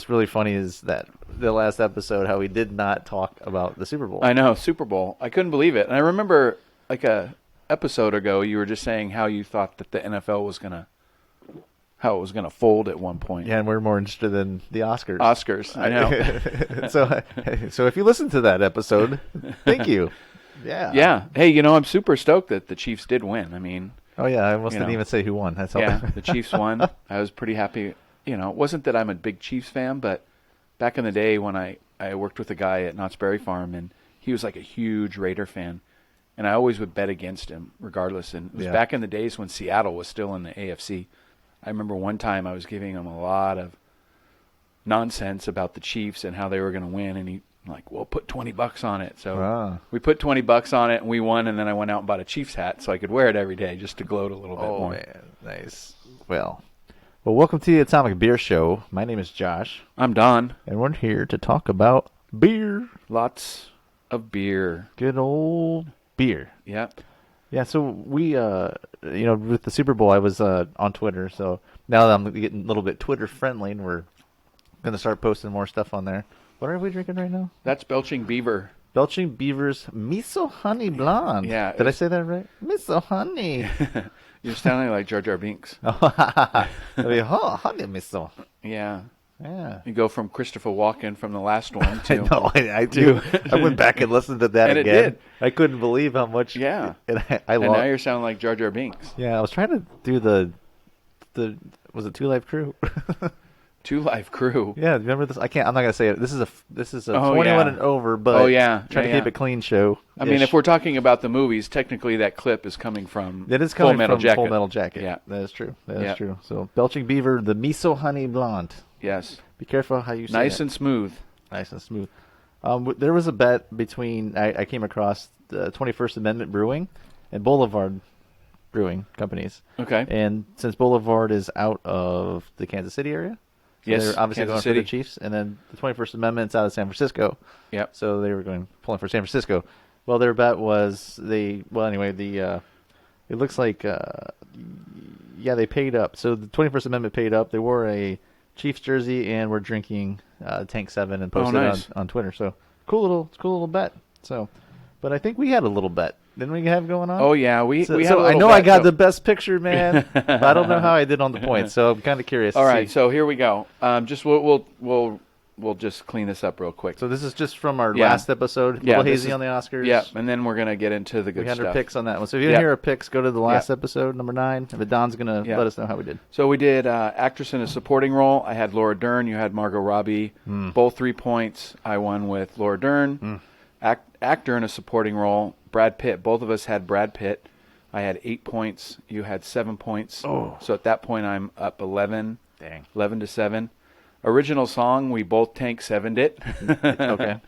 what's really funny is that the last episode, how we did not talk about the Super Bowl. I know, Super Bowl. I couldn't believe it. And I remember like a episode ago, you were just saying how you thought that the NFL was how it was gonna fold at one point. Yeah, and we're more interested in the Oscars. I know. So if you listen to that episode, thank you. Yeah. Yeah. Hey, I'm super stoked that the Chiefs did win. I mean. Oh yeah, I almost didn't even say who won. That's all. Yeah, the Chiefs won. I was pretty happy. It wasn't that I'm a big Chiefs fan, but back in the day when I worked with a guy at Knott's Berry Farm, and he was like a huge Raider fan, and I always would bet against him regardless. And it was back in the days when Seattle was still in the AFC. I remember one time I was giving him a lot of nonsense about the Chiefs and how they were going to win, and he like, well, put $20 on it. So we put $20 on it, and we won. And then I went out and bought a Chiefs hat so I could wear it every day just to gloat a little bit more. Oh man, nice. Well, welcome to the Atomic Beer Show. My name is Josh. I'm Don, and we're here to talk about beer. Lots of beer. Good old beer. Yep. Yeah. So we, with the Super Bowl, I was on Twitter. So now that I'm getting a little bit Twitter friendly, and we're gonna start posting more stuff on there. What are we drinking right now? That's Belching Beaver. Belching Beaver's Miso Honey Blonde. Yeah. Did I say that right? Miso Honey. You're sounding like Jar Jar Binks. Honey Miso. Yeah. Yeah. You go from Christopher Walken from the last one to... I do. I went back and listened to that and again. It did. I couldn't believe how much... Yeah. And and now you're sounding like Jar Jar Binks. Yeah, I was trying to do the was it Two Live Crew? Two Live Crew. Yeah, remember this? I'm not gonna say it. This is a 21 and over, but trying to keep it clean show. I mean, if we're talking about the movies, technically that clip is coming from Full Metal Jacket. Full Metal Jacket. Yeah, that is true. That is true. So Belching Beaver, the Miso Honey Blonde. Yes. Be careful how you say it. Nice and smooth. Nice and smooth. There was a bet between I came across the 21st Amendment Brewing and Boulevard Brewing companies. Okay. And since Boulevard is out of the Kansas City area. Yes, they're obviously Kansas going City. for the Chiefs, and then the 21st Amendment's out of San Francisco. Yep. So they were pulling for San Francisco. Well, their bet was it looks like they paid up. So the 21st Amendment paid up. They wore a Chiefs jersey and were drinking Tank 7 and posted it on Twitter. So cool little bet. So, but I think we had a little bet. Didn't we have going on? Oh yeah, we had a little I know bet, I got the best picture, man. But I don't know how I did on the points, so I'm kind of curious. All right, so here we go. Just we'll just clean this up real quick. So this is just from our last episode. A little hazy on the Oscars. Yeah, and then we're gonna get into the good stuff. We had our picks on that one. So if you didn't hear our picks, go to the last episode, number 9. But Don's gonna let us know how we did. So we did actress in a supporting role. I had Laura Dern. You had Margot Robbie. Both 3 points. I won with Laura Dern. Actor in a supporting role. Brad Pitt. Both of us had Brad Pitt. I had 8 points. You had 7 points. Oh. So at that point, I'm up 11. Dang. 11-7. Original song, we both Tank 7'd it. Okay.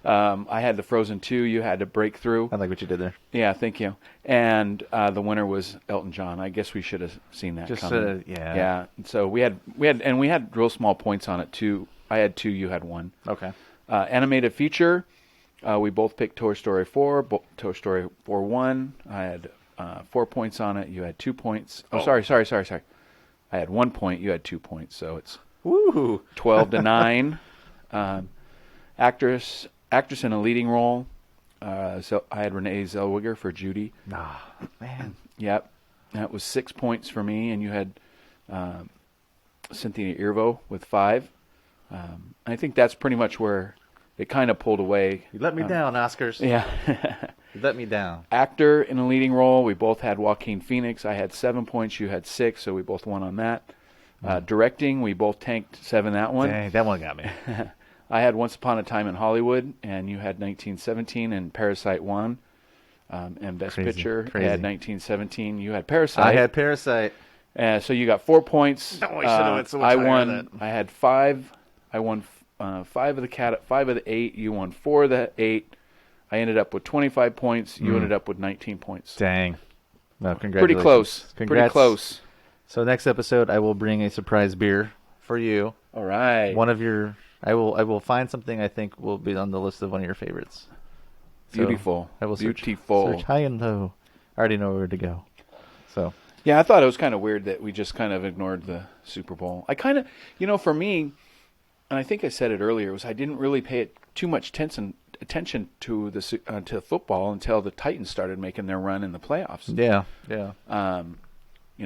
I had the Frozen 2. You had to Break Through. I like what you did there. Yeah, thank you. And the winner was Elton John. I guess we should have seen that coming. Yeah. So we had real small points on it too. I had 2. You had 1. Okay. Animated feature. We both picked Toy Story 4. Toy Story 4 1. I had 4 points on it. You had 2 points. Oh, sorry. I had 1 point. You had 2 points. So it's 12-9. Actress in a leading role. So I had Renee Zellweger for Judy. Man. Yep. That was 6 points for me, and you had Cynthia Erivo with 5. I think that's pretty much where it kind of pulled away. You let me down, Oscars. Yeah. You let me down. Actor in a leading role, we both had Joaquin Phoenix. I had 7 points, you had 6, so we both won on that. Directing, we both tanked 7 that one. Dang, that one got me. I had Once Upon a Time in Hollywood, and you had 1917, and Parasite won. And Best Picture, I had 1917. You had Parasite. I had Parasite. So you got 4 points. Oh, I should have went so much I higher won. than that. I had 5. I won 5 of the 8. You won 4 of the 8. I ended up with 25 points. You ended up with 19 points. Dang. Well, congratulations. Pretty close. Congrats. Pretty close. So next episode, I will bring a surprise beer for you. All right. One of your, I will find something I think will be on the list of one of your favorites. So Beautiful. I will search Beautiful. high and low. I already know where to go. So yeah, I thought it was kind of weird that we just kind of ignored the Super Bowl. I kind of, for me, and I think I said it earlier, was I didn't really pay it too much attention to to football until the Titans started making their run in the playoffs. Yeah, yeah.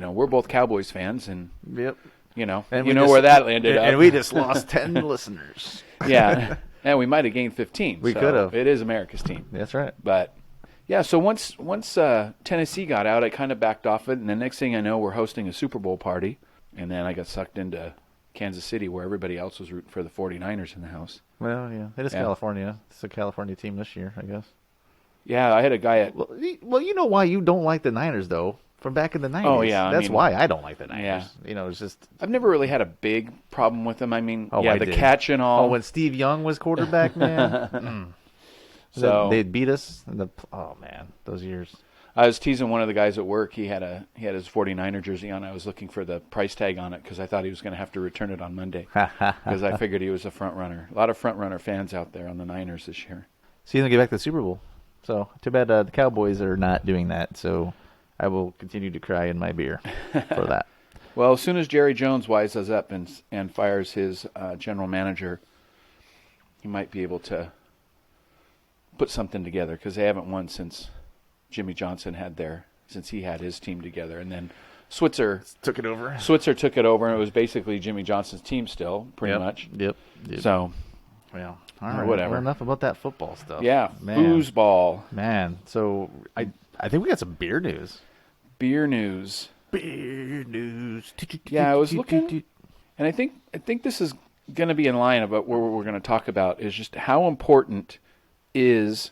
We're both Cowboys fans, and Yep. And you know where that landed up. And we just lost 10 listeners. Yeah, and we might have gained 15. We so could have. It is America's team. That's right. But yeah, so once Tennessee got out, I kind of backed off it, and the next thing I know, we're hosting a Super Bowl party, and then I got sucked into Kansas City, where everybody else was rooting for the 49ers in the house. Well, yeah, it is California. It's a California team this year, I guess. Yeah, I had a guy at... Well, you know why you don't like the Niners, though, from back in the 90s. Oh, yeah. That's why I don't like the Niners. Yeah. It's just... I've never really had a big problem with them. I mean, I the did. catch and all. Oh, when Steve Young was quarterback, man. So they'd beat us. Oh, man, those years. I was teasing one of the guys at work. He had his 49er jersey on. I was looking for the price tag on it because I thought he was going to have to return it on Monday because I figured he was a front runner. A lot of front runner fans out there on the Niners this year. So you don't get back to the Super Bowl. So too bad the Cowboys are not doing that. So I will continue to cry in my beer for that. Well, as soon as Jerry Jones wises up and fires his general manager, he might be able to put something together because they haven't won since Jimmy Johnson since he had his team together. And then Switzer took it over. Switzer took it over, and it was basically Jimmy Johnson's team still, pretty much. Yep. So, well, all right. whatever. Well, enough about that football stuff. Yeah, man. foosball. Man, so I think we got some beer news. Beer news. Beer news. Yeah, I was looking, and I think this is going to be in line about what we're going to talk about is just how important is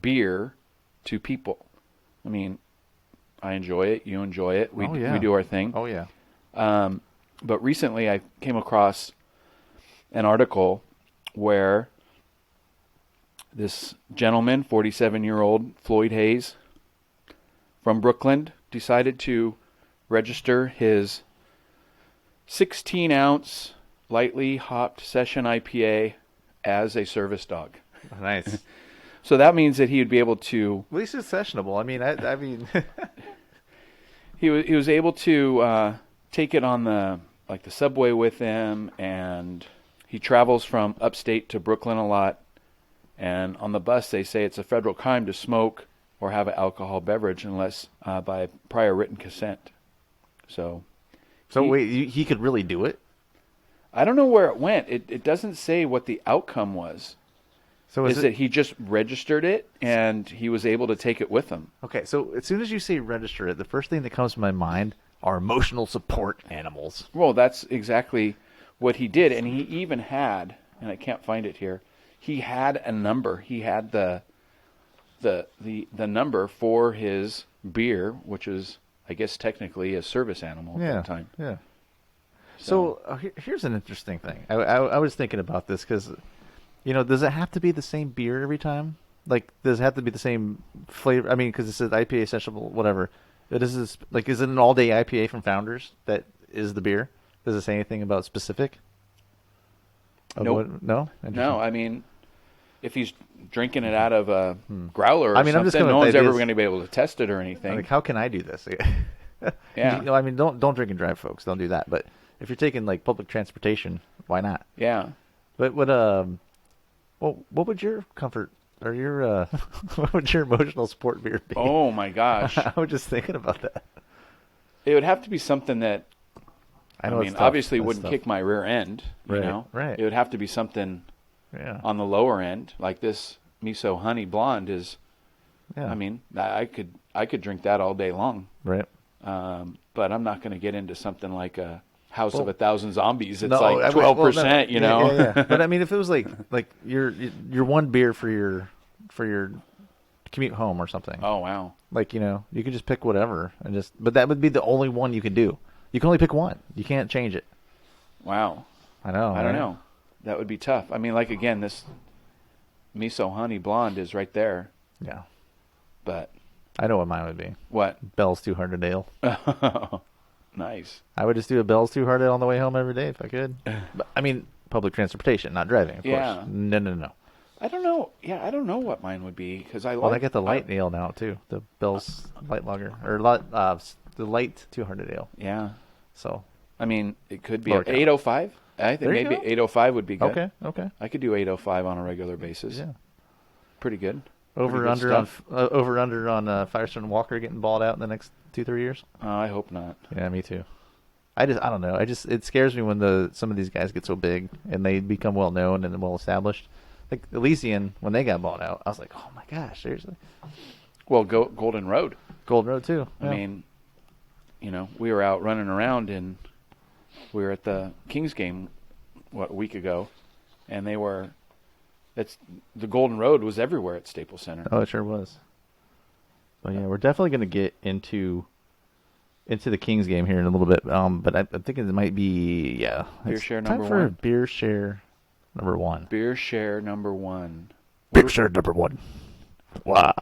beer to people. I mean, I enjoy it. You enjoy it. We do our thing. Oh, yeah. But recently I came across an article where this gentleman, 47-year-old Floyd Hayes from Brooklyn, decided to register his 16-ounce lightly hopped session IPA as a service dog. Nice. So that means that he would be able to... At least it's sessionable. I mean, he was able to take it on the subway with him, and he travels from upstate to Brooklyn a lot. And on the bus, they say it's a federal crime to smoke or have an alcohol beverage unless by prior written consent. So wait, he could really do it? I don't know where it went. It doesn't say what the outcome was. So is it he just registered it and he was able to take it with him? Okay, so as soon as you say register it, the first thing that comes to my mind are emotional support animals. Well, that's exactly what he did, and he even had, and I can't find it here, he had a number. He had the number for his beer, which is, I guess, technically a service animal at that time. Yeah. So here's an interesting thing. I was thinking about this because... does it have to be the same beer every time? Like, does it have to be the same flavor? I mean, because it says IPA sessionable, whatever. Is it an all-day IPA from Founders that is the beer? Does it say anything about specific? Nope. No? No, I mean, if he's drinking it out of a growler or something, I'm just no one's ever going to be able to test it or anything. Like, how can I do this? Yeah. I mean, don't drink and drive, folks. Don't do that. But if you're taking, like, public transportation, why not? Yeah. But what would your comfort or your what would your emotional support beer be? Oh my gosh! I was just thinking about that. It would have to be something that I mean, obviously wouldn't kick my rear end. You know, right? It would have to be something on the lower end, like this miso honey blonde is. Yeah. I mean, I could drink that all day long. Right. But I'm not going to get into something like a House of 1,000 Zombies. It's like 12%, you know. Yeah. But I mean, if it was like your one beer for your commute home or something. Oh wow! Like, you could just pick whatever and but that would be the only one you could do. You can only pick one. You can't change it. Wow. I know. I don't know. That would be tough. I mean, like again, this miso honey blonde is right there. Yeah. But I know what mine would be. What? Bell's Two Hearted Ale. Nice. I would just do a Bell's Two Hearted on the way home every day if I could. But, I mean, public transportation, not driving, of course. No. I don't know. Yeah, I don't know what mine would be because I I get the light ale now too. The Bell's Light Lager or the light 200 ale. Yeah. So I mean, it could be 805. I think There you maybe go. 805 would be good. Okay. I could do 805 on a regular basis. Yeah. Pretty good. Over Pretty good under stuff. on Firestone Walker getting balled out in the next 2-3 years. I hope not. Yeah, me too. I don't know. It scares me when some of these guys get so big and they become well known and well established. Like Elysian, when they got bought out, I was like, oh my gosh, seriously. Well, Golden Road. Golden Road too. I mean, we were out running around and we were at the Kings game, a week ago, and the Golden Road was everywhere at Staples Center. Oh, it sure was. But yeah, we're definitely going to get into the Kings game here in a little bit. But I think it might be Beer share time number for one. Beer share number one. Beer share number one. Beer share number one. Wow.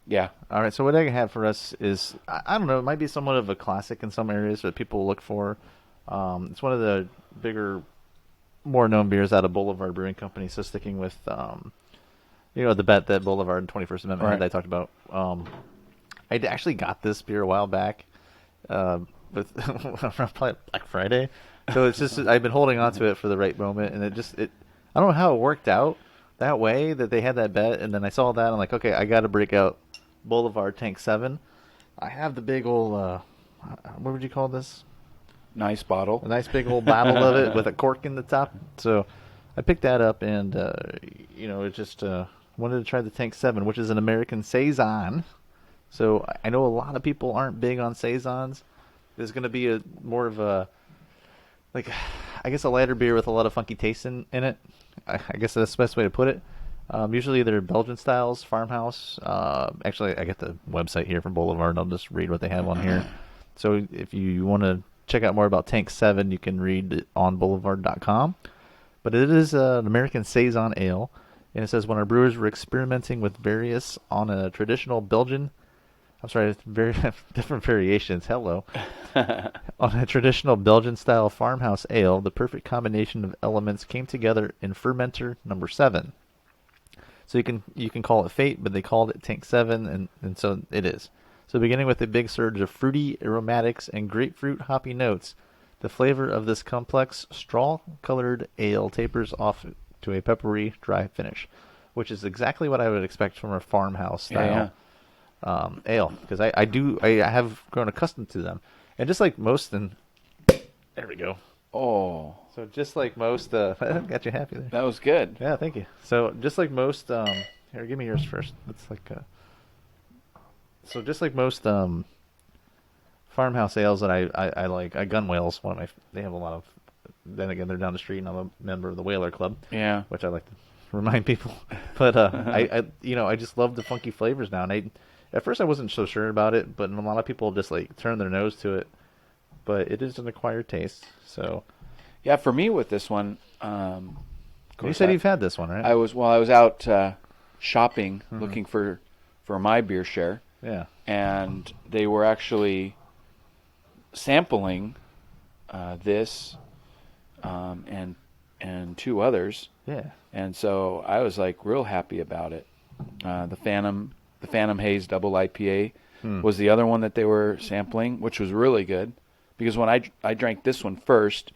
Yeah. All right. So what I have for us is I don't know. It might be somewhat of a classic in some areas that people look for. It's one of the bigger, more known beers out of Boulevard Brewing Company. So sticking with the bet that Boulevard and 21st Amendment had that I talked about. I actually got this beer a while back. With probably Black Friday, so it's just I've been holding on to it for the right moment, and I don't know how it worked out that way that they had that bet, and then I saw that I'm like, okay, I got to break out Boulevard Tank 7. I have the big old what would you call this? Nice bottle. A nice big old bottle of it with a cork in the top. So I picked that up, and it just wanted to try the Tank 7, which is an American saison. So I know a lot of people aren't big on saisons. There's going to be more of a, like, I guess a lighter beer with a lot of funky taste in it. I guess that's the best way to put it. Usually they're Belgian styles, farmhouse. Actually, I got the website here from Boulevard. I'll just read what they have on here. So if you want to check out more about Tank 7, you can read it on boulevard.com. But it is an American saison ale. And it says, when our brewers were experimenting with various on a traditional Belgian... I'm sorry, very different variations. Hello. On a traditional Belgian-style farmhouse ale, the perfect combination of elements came together in fermenter number 7. So you can call it fate, but they called it Tank 7, and so it is. So beginning with a big surge of fruity aromatics and grapefruit hoppy notes, the flavor of this complex straw-colored ale tapers off to a peppery, dry finish, which is exactly what I would expect from a farmhouse style. Ale, because I have grown accustomed to them, and just like most, there we go. Oh, so just like most, got you happy there. That was good. Yeah, thank you. So just like most, here, give me yours first. It's like, so just like most farmhouse ales that I like, Gun Whale's one of my. They have a lot of. Then again, they're down the street, and I'm a member of the Whaler Club. Yeah, which I like to remind people. But I just love the funky flavors now, and at first I wasn't so sure about it, but a lot of people just like turn their nose to it. But it is an acquired taste, so. Yeah, for me with this one, you said you've had this one, right? I was out shopping, looking for my beer share. Yeah. And they were actually sampling this and two others. Yeah. And so I was like real happy about it. The Phantom Haze Double IPA was the other one that they were sampling, which was really good. Because when I drank this one first,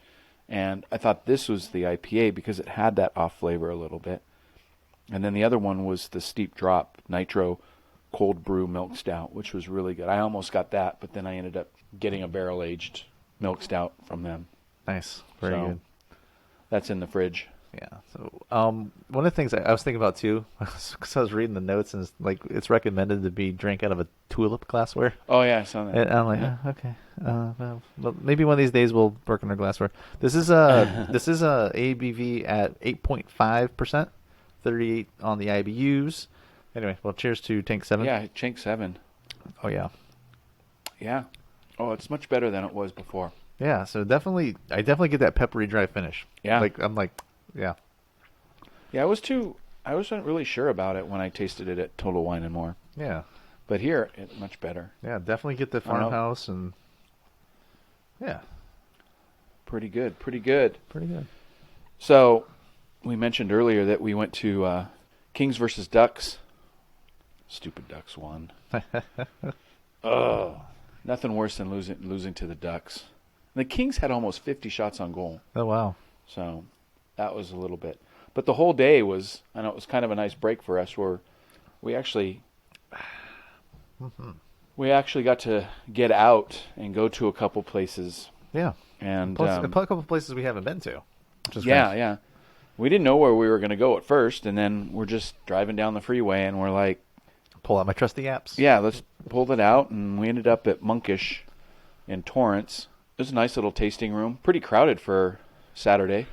and I thought this was the IPA because it had that off flavor a little bit. And then the other one was the Steep Drop Nitro Cold Brew Milk Stout, which was really good. I almost got that, but then I ended up getting a barrel-aged milk stout from them. Nice. Very good. That's in the fridge. Yeah. So one of the things I was thinking about too, because I was reading the notes, and it's recommended to be drank out of a tulip glassware. Oh yeah, I saw that. And I'm like, okay. Well, maybe one of these days we'll work on our glassware. This is a ABV at 8.5%, 38 on the IBUs. Anyway, well, cheers to Tank 7. Yeah, Tank 7. Oh yeah. Yeah. Oh, it's much better than it was before. Yeah. So I definitely get that peppery dry finish. Yeah. Yeah. Yeah, I wasn't really sure about it when I tasted it at Total Wine and More. Yeah. But here, it's much better. Yeah, definitely get the farmhouse and yeah. Pretty good. Pretty good. So, we mentioned earlier that we went to Kings versus Ducks. Stupid Ducks won. Oh, nothing worse than losing to the Ducks. The Kings had almost 50 shots on goal. Oh wow. So that was a little bit. But the whole day was, I know it was kind of a nice break for us where we actually we actually got to get out and go to a couple places. Yeah. And Plus, a couple places we haven't been to, which is yeah, nice. yeah. We didn't know where we were going to go at first, and then we're just driving down the freeway, and we're like, Pull out my trusty apps. yeah, let's pull it out, and we ended up at Monkish in Torrance. It was a nice little tasting room. Pretty crowded for Saturday.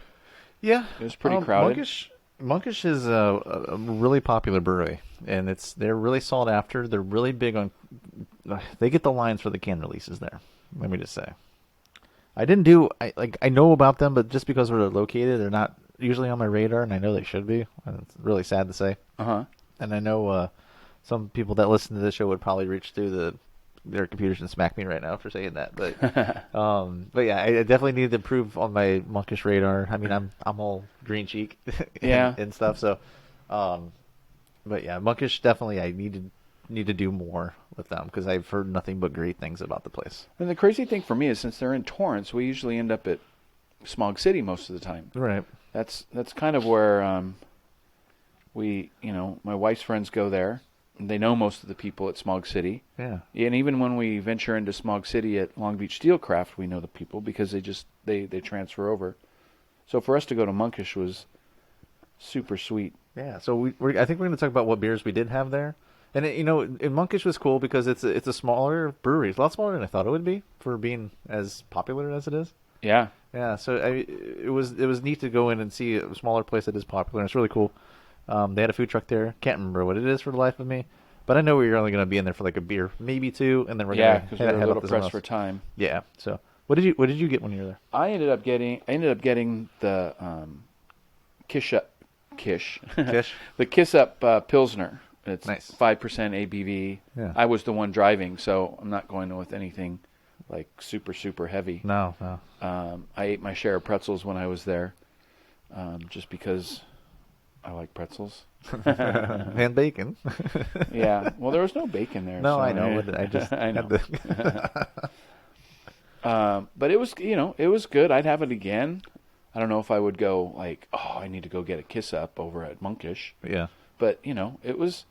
Yeah. It was pretty crowded. Monkish is a really popular brewery, and they're really sought after. They're really big on. They get the lines for the can releases there. Let me just say, I know about them, but just because where they're located, they're not usually on my radar, and I know they should be. And it's really sad to say. And I know some people that listen to this show would probably reach through their computers and smack me right now for saying that. But but yeah, I definitely need to improve on my Monkish radar. I mean, I'm all green cheek and stuff. So, but yeah, Monkish definitely I need to do more with them because I've heard nothing but great things about the place. And the crazy thing for me is since they're in Torrance, we usually end up at Smog City most of the time. Right. That's kind of where my wife's friends go there. They know most of the people at Smog City. Yeah. And even when we venture into Smog City at Long Beach Steelcraft, we know the people because they transfer over. So for us to go to Monkish was super sweet. Yeah. So I think we're going to talk about what beers we did have there. And and Monkish was cool because it's a smaller brewery. It's a lot smaller than I thought it would be for being as popular as it is. Yeah. Yeah. So it was neat to go in and see a smaller place that is popular. And it's really cool. They had a food truck there. Can't remember what it is for the life of me, but I know we were only going to be in there for like a beer, maybe two, and then we're going to because we're a little pressed for time. Yeah. So what did you get when you were there? I ended up getting the Kish the Kiss Up Pilsner. It's nice. 5% ABV. Yeah. I was the one driving, so I'm not going with anything like super heavy. No. I ate my share of pretzels when I was there, just because I like pretzels. And bacon. Yeah. Well, there was no bacon there. No, so I know. I just I know. But it was, it was good. I'd have it again. I don't know if I would go like, oh, I need to go get a Kiss Up over at Monkish. Yeah. But it was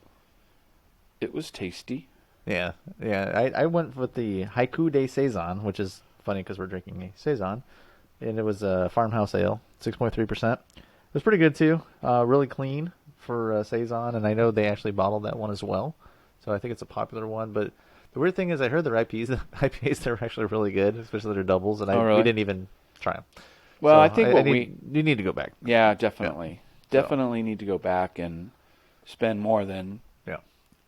tasty. Yeah. I went with the Haiku de Saison, which is funny because we're drinking a Saison, and it was a farmhouse ale, 6.3%. It was pretty good too. Really clean for Saison, and I know they actually bottled that one as well. So I think it's a popular one. But the weird thing is, I heard their IPAs they're actually really good, especially their doubles, and really? we didn't even try them. Well, so I think you need to go back. Yeah, definitely, Yeah. definitely need to go back and spend more than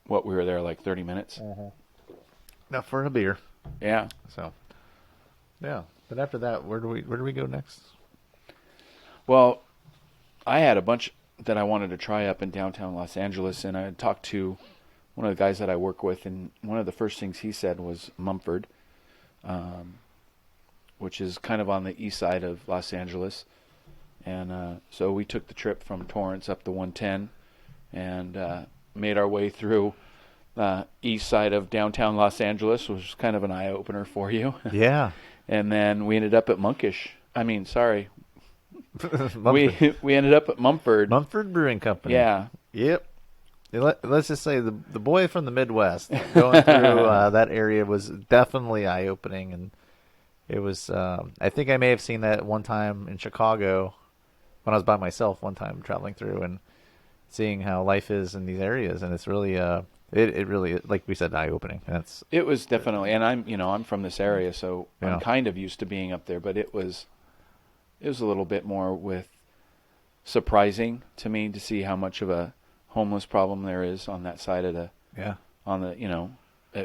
what we were there, like 30 minutes. Mm-hmm. Now for a beer. Yeah. So yeah, but after that, where do we go next? Well, I had a bunch that I wanted to try up in downtown Los Angeles, and I had talked to one of the guys that I work with, and one of the first things he said was Mumford, which is kind of on the east side of Los Angeles. And so we took the trip from Torrance up the 110 and made our way through the east side of downtown Los Angeles, which was kind of an eye-opener for you. Yeah. And then we ended up at we ended up at Mumford Brewing Company. Yeah. Yep. Let's just say the boy from the Midwest going through that area was definitely eye-opening, and it was. I think I may have seen that one time in Chicago when I was by myself one time traveling through and seeing how life is in these areas, and it's really it really, like we said, eye-opening. It was definitely, and I'm from this area, so yeah. I'm kind of used to being up there, but it was a little bit more surprising to me to see how much of a homeless problem there is on that side of it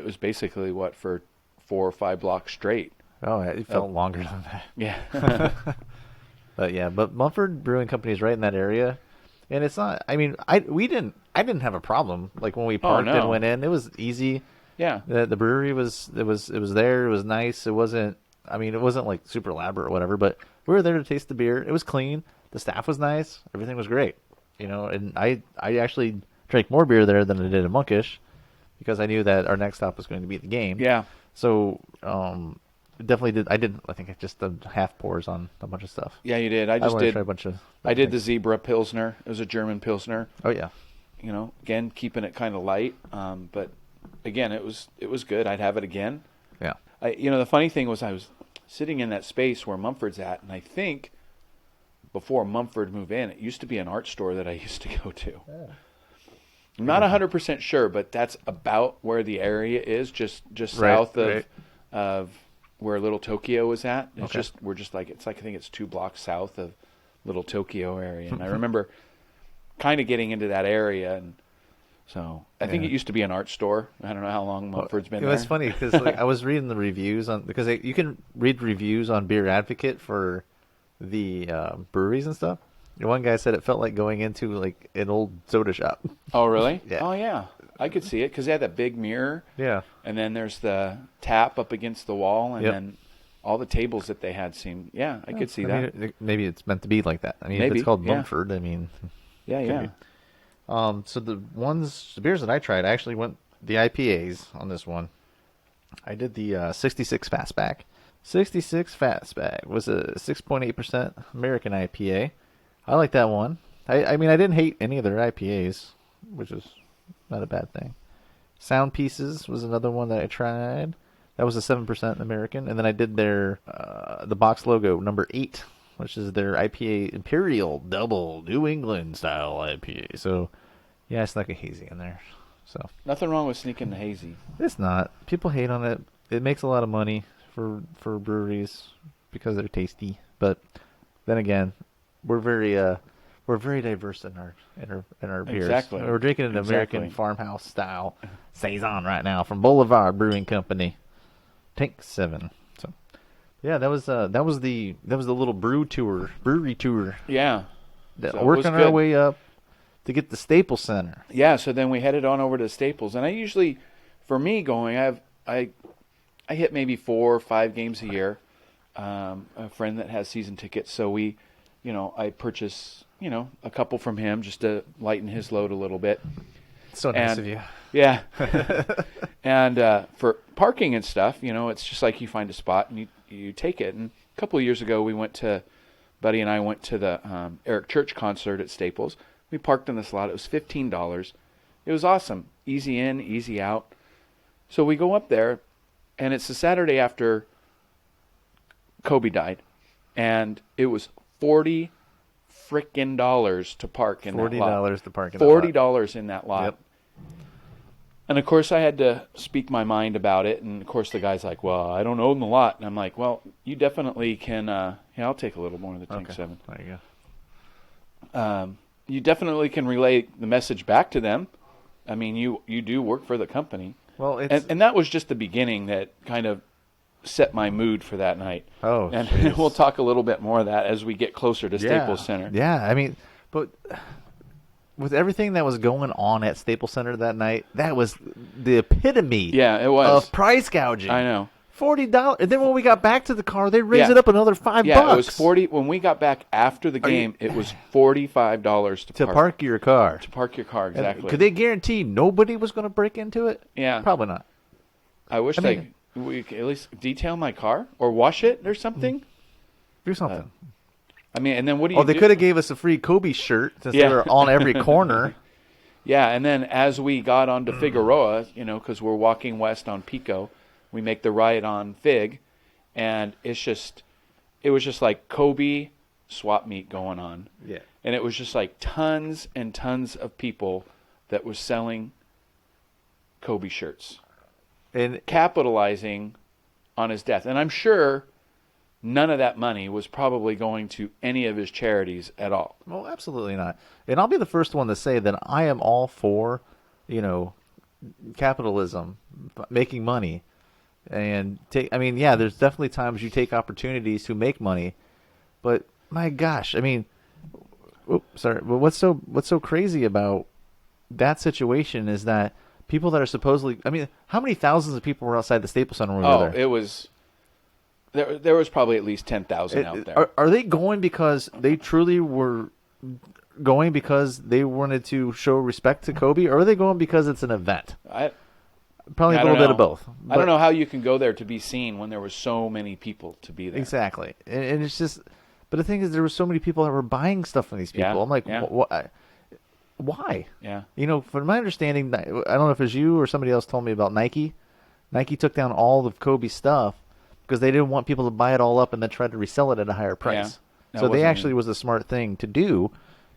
was basically for 4 or 5 blocks straight. Oh, it felt longer than that. Yeah. but Mumford Brewing Company is right in that area, and it's not. I mean, I didn't have a problem like when we parked and went in. It was easy. Yeah. The brewery was there. It was nice. It wasn't. I mean, it wasn't like super elaborate or whatever, but we were there to taste the beer. It was clean. The staff was nice. Everything was great. And I actually drank more beer there than I did in Monkish because I knew that our next stop was going to be the game. Yeah. So definitely did. I did. I think I just did half pours on a bunch of stuff. Yeah, you did. I I just want to did. try a bunch of. I did the things. Zebra Pilsner. It was a German Pilsner. Oh yeah. Again, keeping it kind of light. But again, it was good. I'd have it again. Yeah. The funny thing was I was sitting in that space where Mumford's at, and I think before Mumford moved in, it used to be an art store that I used to go to. Yeah. I'm not 100% sure, but that's about where the area is, just Right, south of right. of where Little Tokyo is at. It's Okay. we're just like I think it's 2 blocks south of Little Tokyo area, and I remember kind of getting into that area, and so I think Yeah. it used to be an art store. I don't know how long Mumford's been It there. was funny because like I was reading the reviews on because you can read reviews on Beer Advocate for the breweries and stuff. One guy said it felt like going into like an old soda shop. Oh, really? Yeah. Oh, yeah. I could see it because they had that big mirror, Yeah. and then there's the tap up against the wall, and Yep. then all the tables that they had seemed. Yeah, I could see I that. mean, maybe it's meant to be like that. I mean, if Maybe, it's called yeah. Mumford, I mean, Yeah, could yeah. be. So the beers that I tried, I actually went the IPAs on this one. I did the 66 Fastback. 66 Fastback was a 6.8% American IPA. I like that one. I mean, I didn't hate any of their IPAs, which is not a bad thing. Sound Pieces was another one that I tried. That was a 7% American. And then I did their, the box logo, number 8, which is their IPA Imperial Double New England style IPA. So, yeah, I snuck a hazy in there. So, Nothing wrong with sneaking the hazy. it's not. People hate on it. It makes a lot of money for breweries because they're tasty. But then again, we're very diverse in our beers. Exactly. We're drinking an American Exactly. farmhouse style saison right now from Boulevard Brewing Company, Tank 7. So, yeah, that was the little brewery tour. Yeah. That So it working was our good. way up to get the Staples Center. Yeah, so then we headed on over to Staples, and I usually, for me going, I hit maybe 4 or 5 games a year. A friend that has season tickets, so we, I purchase, a couple from him just to lighten his load a little bit. So nice And- of you. Yeah. And for parking and stuff, it's just like you find a spot and you take it. And a couple of years ago, Buddy and I went to the Eric Church concert at Staples. We parked in this lot. It was $15. It was awesome. Easy in, easy out. So we go up there, and it's the Saturday after Kobe died, and it was $40 frickin' dollars to park in that lot. $40 to park in that lot. $40 in that lot. Yep. And of course, I had to speak my mind about it. And of course, the guy's like, "Well, I don't own the lot." And I'm like, "Well, you definitely can." Yeah, I'll take a little more of the Tank Okay. 7. There you go. You definitely can relay the message back to them. I mean, you do work for the company, Well, it's and that was just the beginning that kind of set my mood for that night. oh, And jeez. we'll talk a little bit more of that as we get closer to Staples Center. Yeah, I mean, but with everything that was going on at Staples Center that night, that was the epitome Yeah, it was. of price gouging. I know. $40. And then when we got back to the car, they raised Yeah. it up another $5. Yeah, it was 40 when we got back after the game. It was $45 to park your car. to park your car. And Exactly. could they guarantee nobody was going to break into it? Yeah. Probably not. I wish I mean- we could at least detail my car or wash it or something. Do something. I mean, and then what do you? Oh, they do? could have gave us a free Kobe shirt since Yeah. they were on every corner. Yeah, and then as we got onto Figueroa, because we're walking west on Pico, we make the right on Fig, and it was just like Kobe swap meet going on. Yeah. And it was just like tons and tons of people that was selling Kobe shirts, And capitalizing on his death. And I'm sure none of that money was probably going to any of his charities at all. well, absolutely not. And I'll be the first one to say that I am all for, capitalism, making money, and I mean, yeah, there's definitely times you take opportunities to make money, but my gosh, I mean, sorry, but what's so crazy about that situation is that people that are supposedly, I mean, how many thousands of people were outside the Staples Center when we were there? It was there was probably at least 10,000 out there. Are they going because they truly were going because they wanted to show respect to Kobe, or are they going because it's an event? Probably a I little don't bit of know. both. I don't But know how you can go there to be seen when there were so many people to be there. exactly, and it's just. But the thing is, there were so many people that were buying stuff from these people. Yeah, I'm like, yeah. why? Yeah. You know, from my understanding, I don't know if it was you or somebody else told me about Nike. Nike took down all of Kobe's stuff because they didn't want people to buy it all up and then try to resell it at a higher price. That So they wasn't actually me. was a smart thing to do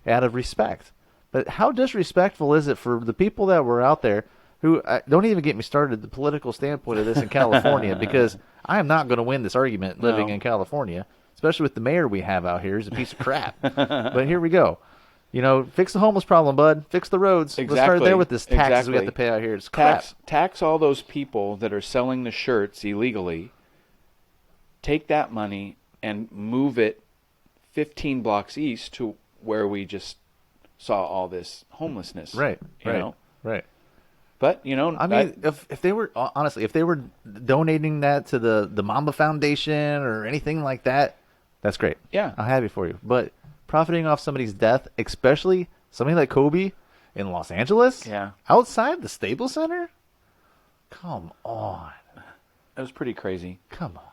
out of respect. But how disrespectful is it for the people that were out there who don't even get me started the political standpoint of this in California because I am not going to win this argument living No. in California, especially with the mayor we have out here. He's a piece of crap. But here we go. You know, fix the homeless problem, bud. Fix the roads. Let's start there with this taxes we have to pay out here. It's crap. Tax all those people that are selling the shirts illegally. Take that money and move it 15 blocks east to where we just saw all this homelessness. Right. You know? Right. But, you know, I mean, if they were honestly, if they were donating that to the Mamba Foundation or anything like that, that's great. Yeah. I'm happy for you. But profiting off somebody's death, especially somebody like Kobe in Los Angeles, Yeah. outside the Staples Center, come on, it was pretty crazy. come on,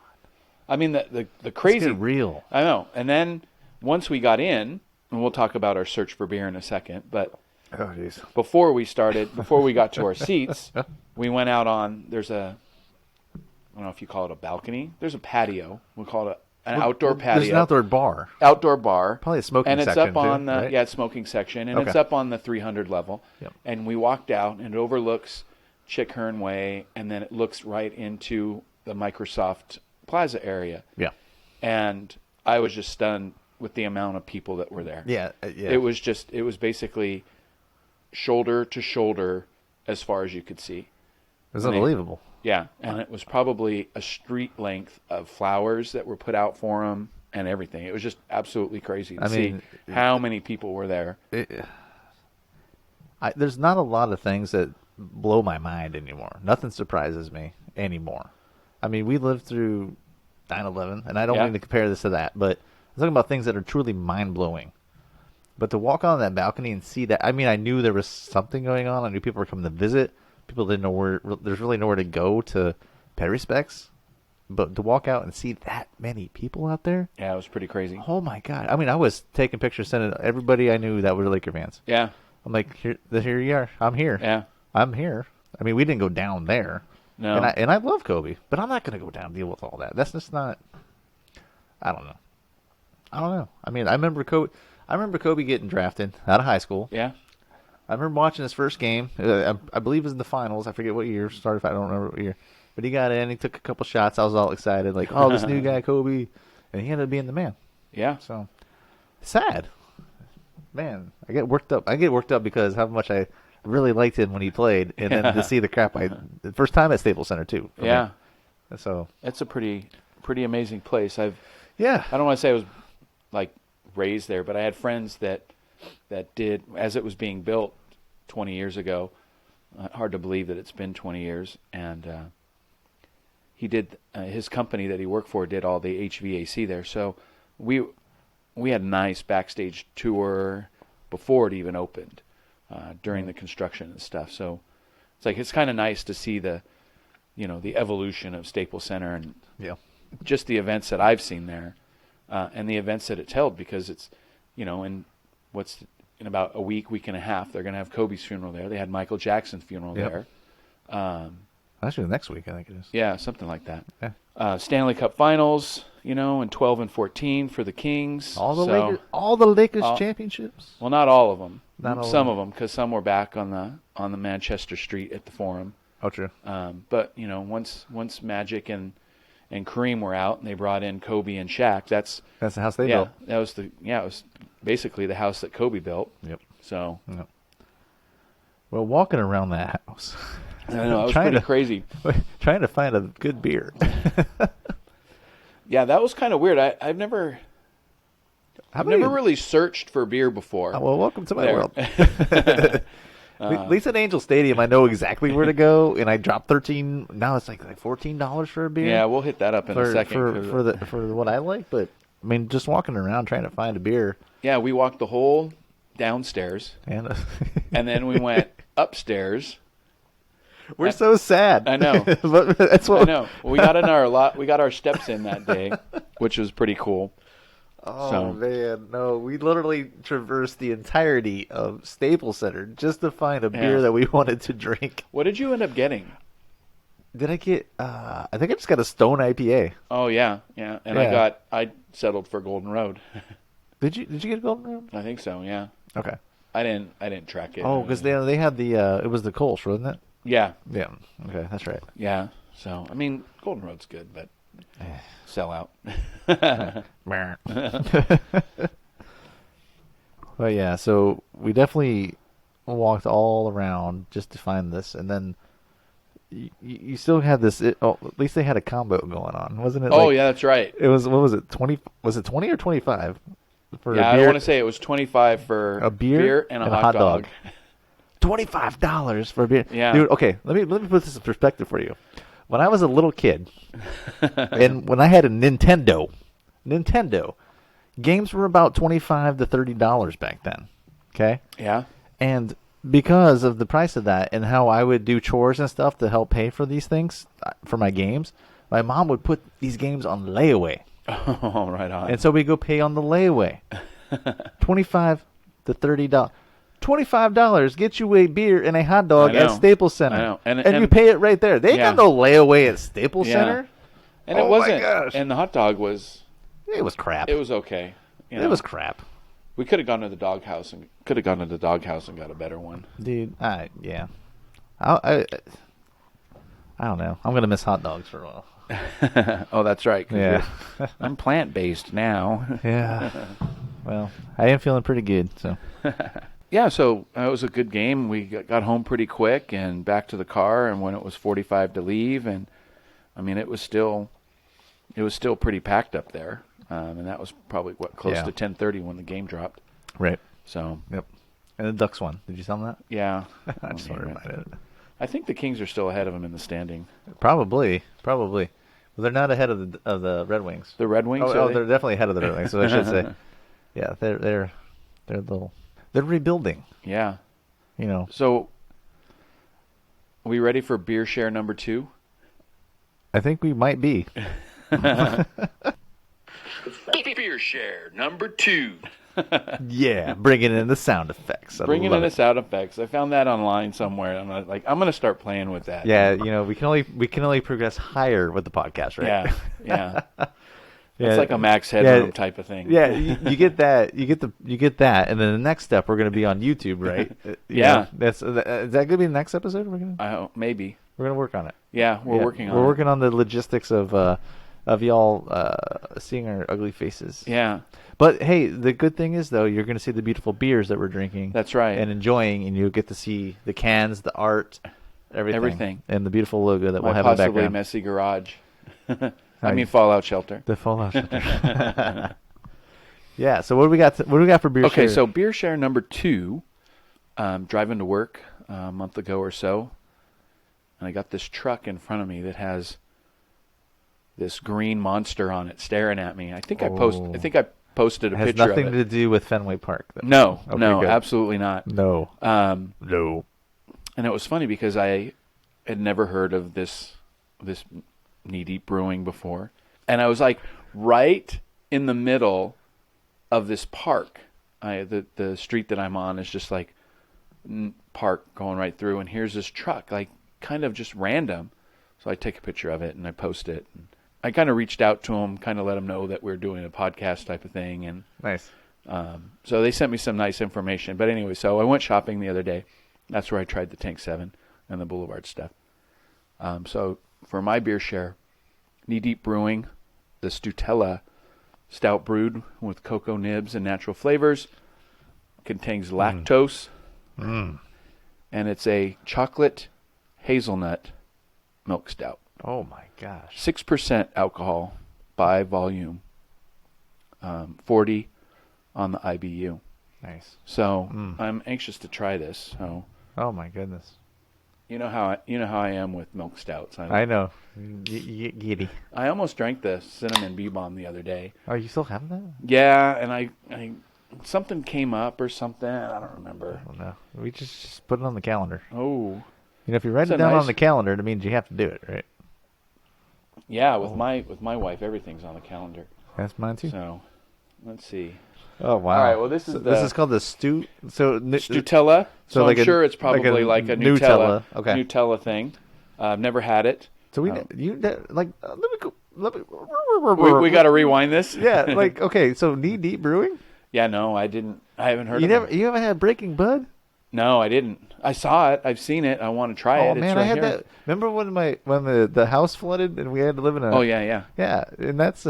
I mean, the Let's crazy. get real. I know. And then once we got in, and we'll talk about our search for beer in a second, but Oh jeez. before we got to our seats, we went out on, I don't know if you call it a balcony. There's a patio. We'll call it an outdoor patio. There's an outdoor bar. Outdoor bar. Probably a smoking and it's section up on too, the right? it's smoking section, and Okay. it's up on the 300 level. Yep. And we walked out, and it overlooks Chickern Way, and then it looks right into the Microsoft Plaza area. Yeah. And I was just stunned with the amount of people that were there. Yeah. Yeah. It was basically shoulder to shoulder as far as you could see. It was and they- unbelievable. Yeah, and it was probably a street length of flowers that were put out for them and everything. It was just absolutely crazy to see how many people were there. There's not a lot of things that blow my mind anymore. Nothing surprises me anymore. I mean, we lived through 9/11, and I don't Yeah. mean to compare this to that, but I'm talking about things that are truly mind-blowing. But to walk on that balcony and see that, I mean, I knew there was something going on. I knew people were coming to visit. People didn't know where, there's really nowhere to go to pay respects. But to walk out and see that many people out there, Yeah, it was pretty crazy. oh my God. I mean, I was taking pictures, sending everybody I knew that were Laker fans. Yeah, I'm like, here you are. I'm here. yeah. I'm here. I mean, we didn't go down there. No. And I love Kobe, but I'm not going to go down and deal with all that. That's just not. I don't know. I mean, I remember Kobe getting drafted out of high school. Yeah. I remember watching his first game. I believe it was in the finals. I forget what year. Started. I don't remember what year. But he got in. He took a couple shots. I was all excited, like, oh, this new guy, Kobe, and he ended up being the man. Yeah. So sad. Man, I get worked up. I get worked up because how much I really liked him when he played, and then to see the crap the first time at Staples Center too. for Yeah. me. So It's a pretty amazing place. I yeah, don't want to say I was like raised there, but I had friends that did as it was being built 20 years ago. Hard to believe that it's been 20 years, and he did his company that he worked for did all the HVAC there. So we had a nice backstage tour before it even opened, during the construction and stuff. So it's kind of nice to see the evolution of Staples Center and yeah, just the events that I've seen there, and the events that it's held, because it's, in about a week and a half, they're going to have Kobe's funeral there. They had Michael Jackson's funeral Yep. there. actually next week I think it is. Yeah, something like that. Yeah. Stanley Cup Finals, and 12 and 14 for the Kings. All the Lakers all- championships. Well, not all of them. Not all of Some of them, because some were back on the Manchester Street at the Forum. Oh, true. But once Magic and Kareem were out, and they brought in Kobe and Shaq, that's the house they built. that was it was basically the house that Kobe built. Yep. So Yep. Well, walking around that house, I know it was Trying pretty to- crazy. trying to find a good beer. Yeah, that was kind of weird. I've never really searched for beer before. Well, welcome to my There. world. At least at Angel Stadium, I know exactly where to go, and I dropped $13. Now it's like $14 for a beer. Yeah, we'll hit that up in a second. for what I like, but I mean, just walking around trying to find a beer, Yeah, we walked the whole downstairs, and and then we went upstairs, We're so sad. I know. But that's what I know. Well, we got in our lot. We got our steps in that day, which was pretty cool. Oh So- man, no! We literally traversed the entirety of Staples Center just to find a beer Yeah. that we wanted to drink. What did you end up getting? Did I get? I think I just got a Stone IPA. Oh yeah, yeah. And Yeah. I settled for Golden Road. Did you get a Golden Road? I think so. Yeah. Okay. I didn't track it. Oh, because they had the it was the Kolsch, wasn't it? Yeah. Yeah. Okay, that's right. Yeah. So I mean, Golden Road's good, but sell out. But yeah, so we definitely walked all around just to find this, and then you still had this. At least they had a combo going on, wasn't it? Oh Like, yeah, that's right. it was. What was it? 20? Was it 20 or 25 for Yeah, a I beer? want to say it was 25 for A beer and a hot dog. $25 for a beer. Yeah. Dude, okay, let me put this in perspective for you. When I was a little kid, and when I had a Nintendo, games were about $25 to $30 back then. Okay? Yeah. And because of the price of that and how I would do chores and stuff to help pay for these things for my games, my mom would put these games on layaway. Oh, right on. And so we go pay on the layaway. $25 to $30. $25 gets you a beer and a hot dog I know. at Staples Center. I know. And And- you pay it right there. They ain't Yeah. got no layaway at Staples Yeah. Center. And Oh it my wasn't. gosh. And the hot dog was. It was crap. It was okay. You know, It was crap. We could have gone to the doghouse and got a better one. Dude, yeah. I don't know. I'm going to miss hot dogs for a while. Oh, that's right. 'Cause Yeah. I'm plant based now. Yeah. Well, I am feeling pretty good, so. Yeah, so it was a good game. We got home pretty quick and back to the car, and when it was 45 to leave, and I mean it was still pretty packed up there, and that was probably close Yeah. to 10:30 when the game dropped. Right. So Yep. And the Ducks won. Did you tell them that? yeah, I just want to remind it. I think the Kings are still ahead of them in the standing. Probably. Well, they're not ahead of the Red Wings. The Red Wings. Oh, they're definitely ahead of the Red Wings. So I should say, yeah, they're rebuilding. Yeah. You know, So, are we ready for beer share number 2? I think we might be. Beer share number 2. Yeah, bringing in the sound effects. I Bringing love in the it. sound effects. I found that online somewhere. I'm going to start playing with that. Yeah, you know, we can only progress higher with the podcast, right? Yeah. Yeah. Yeah. It's like a Max Headroom type of thing. Yeah, you get that. You get that, and then the next step we're going to be on YouTube, right? Yeah. Is that going to be the next episode? Maybe. We're going to work on it. Yeah, we're working on We're it. working on the logistics of y'all seeing our ugly faces. Yeah, But hey, the good thing is though, you're going to see the beautiful beers that we're drinking. that's right. And enjoying, and you'll get to see the cans, the art, everything, and the beautiful logo that we'll My have in the possibly background. messy garage. I mean, fallout shelter. The fallout shelter. Yeah. So what do we got? What do we got for beer? Okay, share? so beer share number 2. Driving to work a month ago or so, and I got this truck in front of me that has this green monster on it staring at me. I think I posted a it has picture nothing of it. to do with Fenway Park. Though. No, Okay, no, good. absolutely not. No. No. And it was funny because I had never heard of this Knee Deep Brewing before, and I was like right in the middle of this park. The street that I'm on is just like park going right through, and here's this truck, like kind of just random. So I take a picture of it and I post it. And I kind of reached out to them, kind of let them know that we're doing a podcast type of thing, and Nice. so they sent me some nice information. But anyway, so I went shopping the other day. That's where I tried the Tank 7 and the Boulevard stuff. So for my beer share, Knee Deep Brewing, the Stutella Stout brewed with cocoa nibs and natural flavors, contains lactose, and it's a chocolate hazelnut milk stout. Oh my gosh. 6% alcohol by volume, 40 on the IBU. Nice. So I'm anxious to try this. So Oh my goodness. you know how I am with milk stouts. I know. Giddy. I almost drank the cinnamon bee bomb the other day. Oh, you still have that? Yeah, and I something came up or something. I don't remember. Oh no. We just put it on the calendar. Oh, If you write It's it a down nice- on the calendar, it means you have to do it, right? Yeah, with my wife, everything's on the calendar. That's mine too. So, let's see. Oh wow! All right, well, this is this is called the Stutella. So like I'm a- sure it's probably like a Nutella. Okay. Nutella thing. I've never had it. So let me go. We got to rewind this. Yeah, like okay. So Knee Deep Brewing. Yeah, no, I didn't. I haven't heard. You of never. them. You haven't had Breaking Bud? No, I didn't. I saw it. I've seen it. I want to try it. Oh It's man, right I had here. that. Remember when the house flooded and we had to live in a. Oh yeah. Yeah, and that's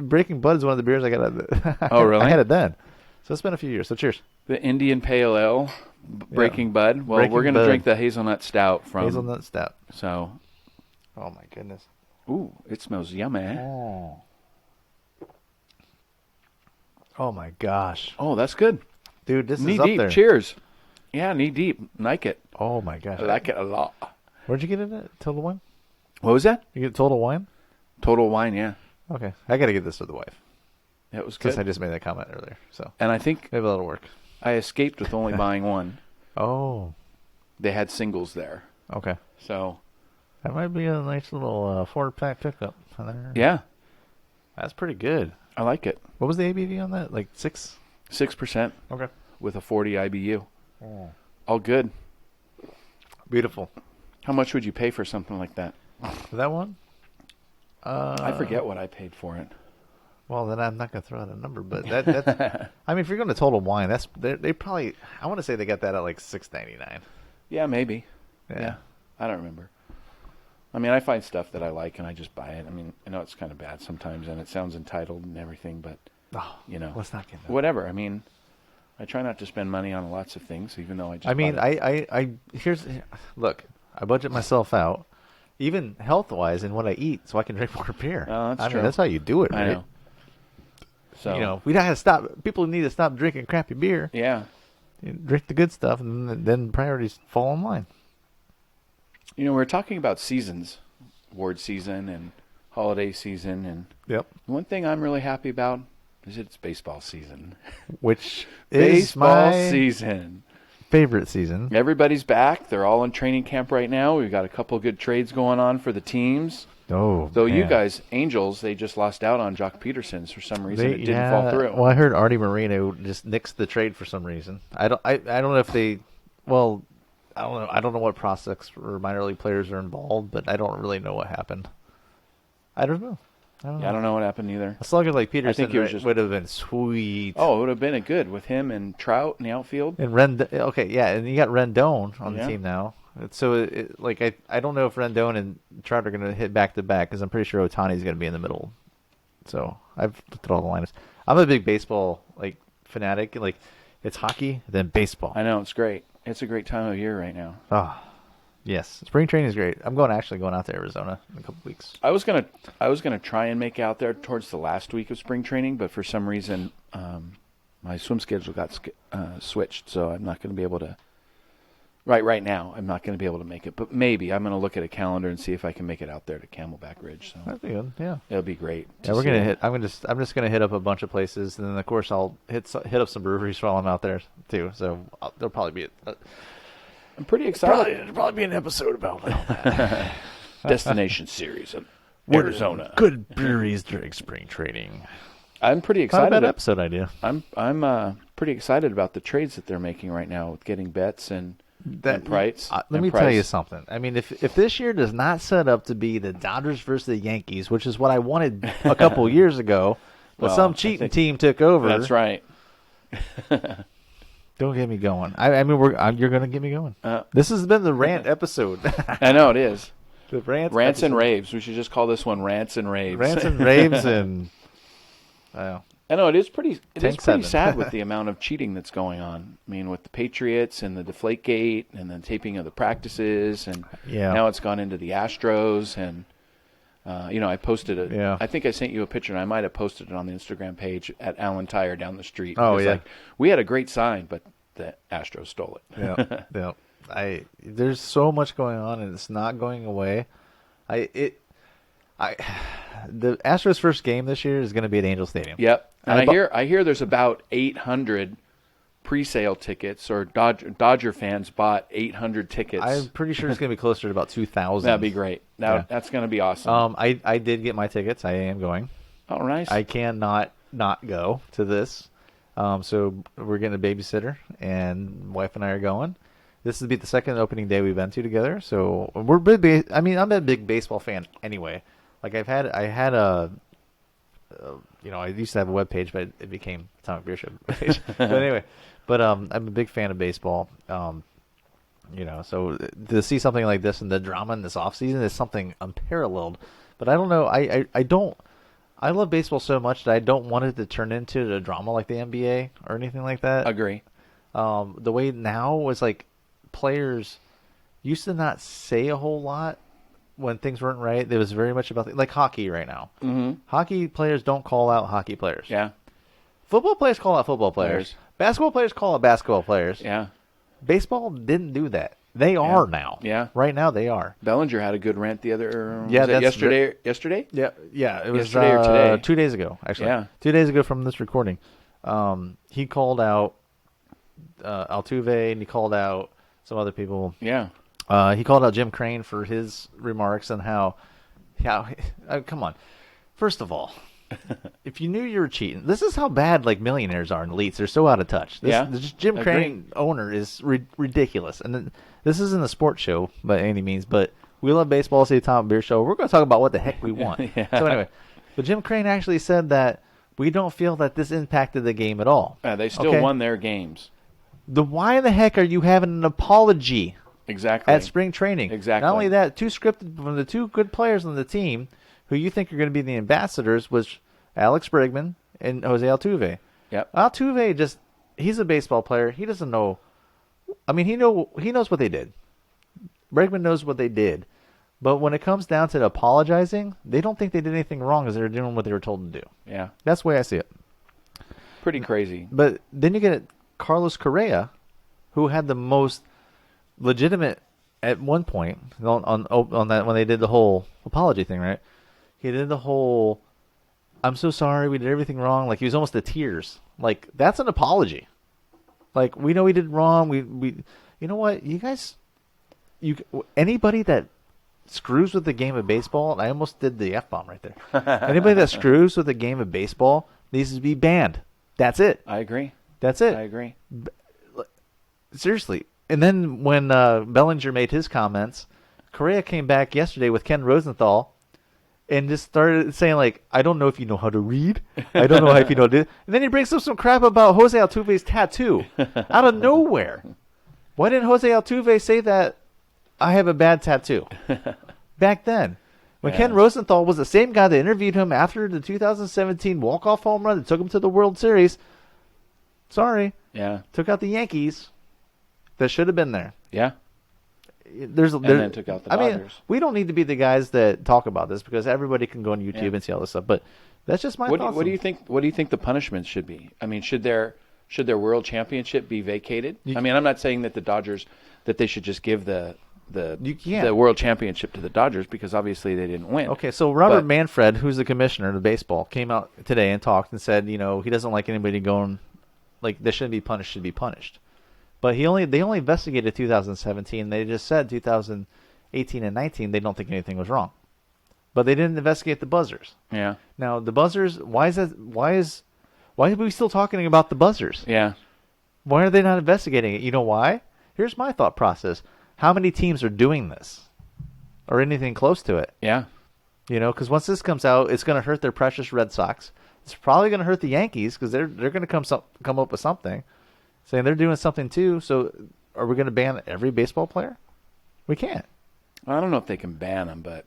Breaking Bud is one of the beers I got. Oh really? I had it then. So it's been a few years. So cheers. The Indian Pale Ale, Breaking Bud. Well, Breaking we're gonna Bud. drink the hazelnut stout from. Hazelnut stout. So, Oh my goodness. ooh, it smells yummy. Oh my gosh, Oh, that's good. dude, this Knee is up deep. there. Cheers. Yeah, knee deep. Like it. Oh my gosh. I like it a lot. Where'd you get it at? Total Wine? What was that? You get Total Wine? Total Wine. Yeah, Okay, I got to get this to the wife that was because good. I just made that comment earlier. So And I think maybe that'll work. I escaped with only buying one. Oh, They had singles there, okay. so That might be a nice little 4-pack pickup. There. yeah, That's pretty good. I like it. What was the ABV on that? Like 6? 6% Okay. with a 40 IBU. All good. Beautiful. How much would you pay for something like that? That one? I forget what I paid for it. Well, then I'm not going to throw out a number, but that's. I mean, if you're going to Total Wine, they probably. I want to say they got that at like $6.99. Yeah, maybe. Yeah. I don't remember. I mean, I find stuff that I like and I just buy it. I mean, I know it's kind of bad sometimes and it sounds entitled and everything, but Oh, let's not get that. whatever. I mean, I try not to spend money on lots of things, even though I just. I mean, bought it. I look. I budget myself out, even health wise, in what I eat, so I can drink more beer. Oh, that's I true. mean, that's how you do it, right? I know. So we don't have to stop. People need to stop drinking crappy beer. yeah, Drink the good stuff, and then priorities fall in line. we're talking about seasons, award season and holiday season, and Yep. one thing I'm really happy about is it's baseball season. Which is Baseball my season. favorite season. Everybody's back. They're all in training camp right now. We've got a couple good trades going on for the teams. Oh, Though you man. guys, Angels, they just lost out on Jock Peterson's for some reason. It didn't fall through. Well, I heard Artie Moreno just nixed the trade for some reason. I don't know if they. Well, I don't know. I don't know what prospects or minor league players are involved, but I don't really know what happened. I don't know. I don't know what happened either. A slugger like Peterson he was just- would have been sweet. Oh, it would have been a good with him and Trout in the outfield. And okay, yeah, and you got Rendon on the Yeah. team now. So, I don't know if Rendon and Trout are going to hit back to back because I'm pretty sure Otani's going to be in the middle. So I've looked at all the lineups. I'm a big baseball fanatic. Like it's hockey, then baseball. I know, it's great. It's a great time of year right now. Oh, yes, spring training is great. I'm actually going out to Arizona in a couple weeks. I was gonna try and make out there towards the last week of spring training, but for some reason, my swim schedule got switched, so I'm not going to be able to. Right now, I'm not going to be able to make it, but maybe I'm going to look at a calendar and see if I can make it out there to Camelback Ridge. So That'd be good. Yeah. it'll be great. Yeah, we're gonna hit. I'm just gonna hit up a bunch of places, and then of course I'll hit up some breweries while I'm out there too. So there'll probably be I'm pretty excited. there'll probably be an episode about all that. Destination series of Arizona. Good breweries during spring training. I'm pretty Not a excited. bad episode idea. I'm pretty excited about the trades that they're making right now with getting Betts and Price. Let me tell you something. I mean, if this year does not set up to be the Dodgers versus the Yankees, which is what I wanted a couple years ago, but Well, some cheating team took over. That's right. Don't get me going. I mean, you're going to get me going. This has been the rant episode. I know it is. The rants and episode. raves. We should just call this one Rants and Raves. Rants and raves and. I know it is pretty. It is Tank pretty 7. sad with the amount of cheating that's going on. I mean, with the Patriots and the Deflategate and the taping of the practices, and now it's gone into the Astros. And I posted it. Yeah. I think I sent you a picture, and I might have posted it on the Instagram page at Allen Tire down the street. Oh, It was yeah. like, we had a great sign, but the Astros stole it. Yeah. There's so much going on, and it's not going away. The Astros' first game this year is going to be at Angel Stadium. Yep. And I I hear there's about 800 pre-sale tickets, or Dodger fans bought 800 tickets. I'm pretty sure it's going to be closer to about 2,000. That'd be great. That's going to be awesome. I did get my tickets. I am going. Oh, nice. I cannot not go to this. So we're getting a babysitter, and wife and I are going. This will be the second opening day we've been to together. So we're big. I mean, I'm a big baseball fan anyway. Like I had a, I used to have a web page, but it became Atomic Beer Show page. But anyway, I'm a big fan of baseball. So to see something like this and the drama in this off season is something unparalleled. But I don't know. I don't. I love baseball so much that I don't want it to turn into a drama like the NBA or anything like that. Agree. The way now was like players used to not say a whole lot when things weren't right. It was very much about like hockey right now. Mm-hmm. Hockey players don't call out hockey players. Yeah. Football players call out football players. Basketball players call out basketball players. Yeah. Baseball didn't do that. They are now. Yeah. Right now they are. Bellinger had a good rant the other. Yeah, that's yesterday. Yesterday. Yeah. Yeah. It was yesterday or today. 2 days ago, actually. Yeah. 2 days ago from this recording. He called out Altuve and he called out some other people. Yeah. He called out Jim Crane for his remarks and how come on. First of all, if you knew you were cheating, this is how bad like millionaires are and elites. They're so out of touch. This Jim Crane owner is ridiculous. And this isn't a sports show by any means, but we love baseball. It's the Atomic Beer Show. We're going to talk about what the heck we want. Yeah. So anyway, but Jim Crane actually said that we don't feel that this impacted the game at all. They still won their games. Why the heck are you having an apology? Exactly. At spring training. Exactly. Not only that, two scripted from the two good players on the team who you think are going to be the ambassadors was Alex Bregman and Jose Altuve. Yep. Altuve he's a baseball player. He doesn't know. I mean, he knows what they did. Bregman knows what they did. But when it comes down to apologizing, they don't think they did anything wrong because they're doing what they were told to do. Yeah. That's the way I see it. Pretty crazy. But then you get Carlos Correa, who had the most legitimate at one point on that when they did the whole apology thing, right? He did the whole "I'm so sorry, we did everything wrong." Like he was almost to tears. Like that's an apology. Like we know we did wrong. We you know what? You guys, anybody that screws with the game of baseball, and I almost did the F-bomb right there. Anybody that screws with the game of baseball needs to be banned. That's it. I agree. That's it. I agree. Seriously. And then when Bellinger made his comments, Correa came back yesterday with Ken Rosenthal and just started saying, like, I don't know if you know how to read. I don't know if you know this. And then he brings up some crap about Jose Altuve's tattoo out of nowhere. Why didn't Jose Altuve say that I have a bad tattoo back then? When Ken Rosenthal was the same guy that interviewed him after the 2017 walk-off home run that took him to the World Series. Sorry. Yeah. Took out the Yankees. That should have been there. Yeah. And then took out the Dodgers. mean, we don't need to be the guys that talk about this because everybody can go on YouTube and see all this stuff. But that's just my thoughts. What do you think? What do you think the punishment should be? I mean, should their world championship be vacated? I mean, I'm not saying that the Dodgers that they should just give the world championship to the Dodgers because obviously they didn't win. Okay, so Robert Manfred, who's the commissioner of baseball, came out today and talked and said, he doesn't like anybody going like they shouldn't be punished, should be punished. But they only investigated 2017. They just said 2018 and 19 they don't think anything was wrong. But they didn't investigate the buzzers. Yeah. Now the buzzers, why are we still talking about the buzzers? Yeah. Why are they not investigating it? You know why? Here's my thought process. How many teams are doing this? Or anything close to it? Yeah. Because once this comes out, it's going to hurt their precious Red Sox. It's probably going to hurt the Yankees because they're going to come up with something. Saying they're doing something too, so are we going to ban every baseball player? We can't. I don't know if they can ban them, but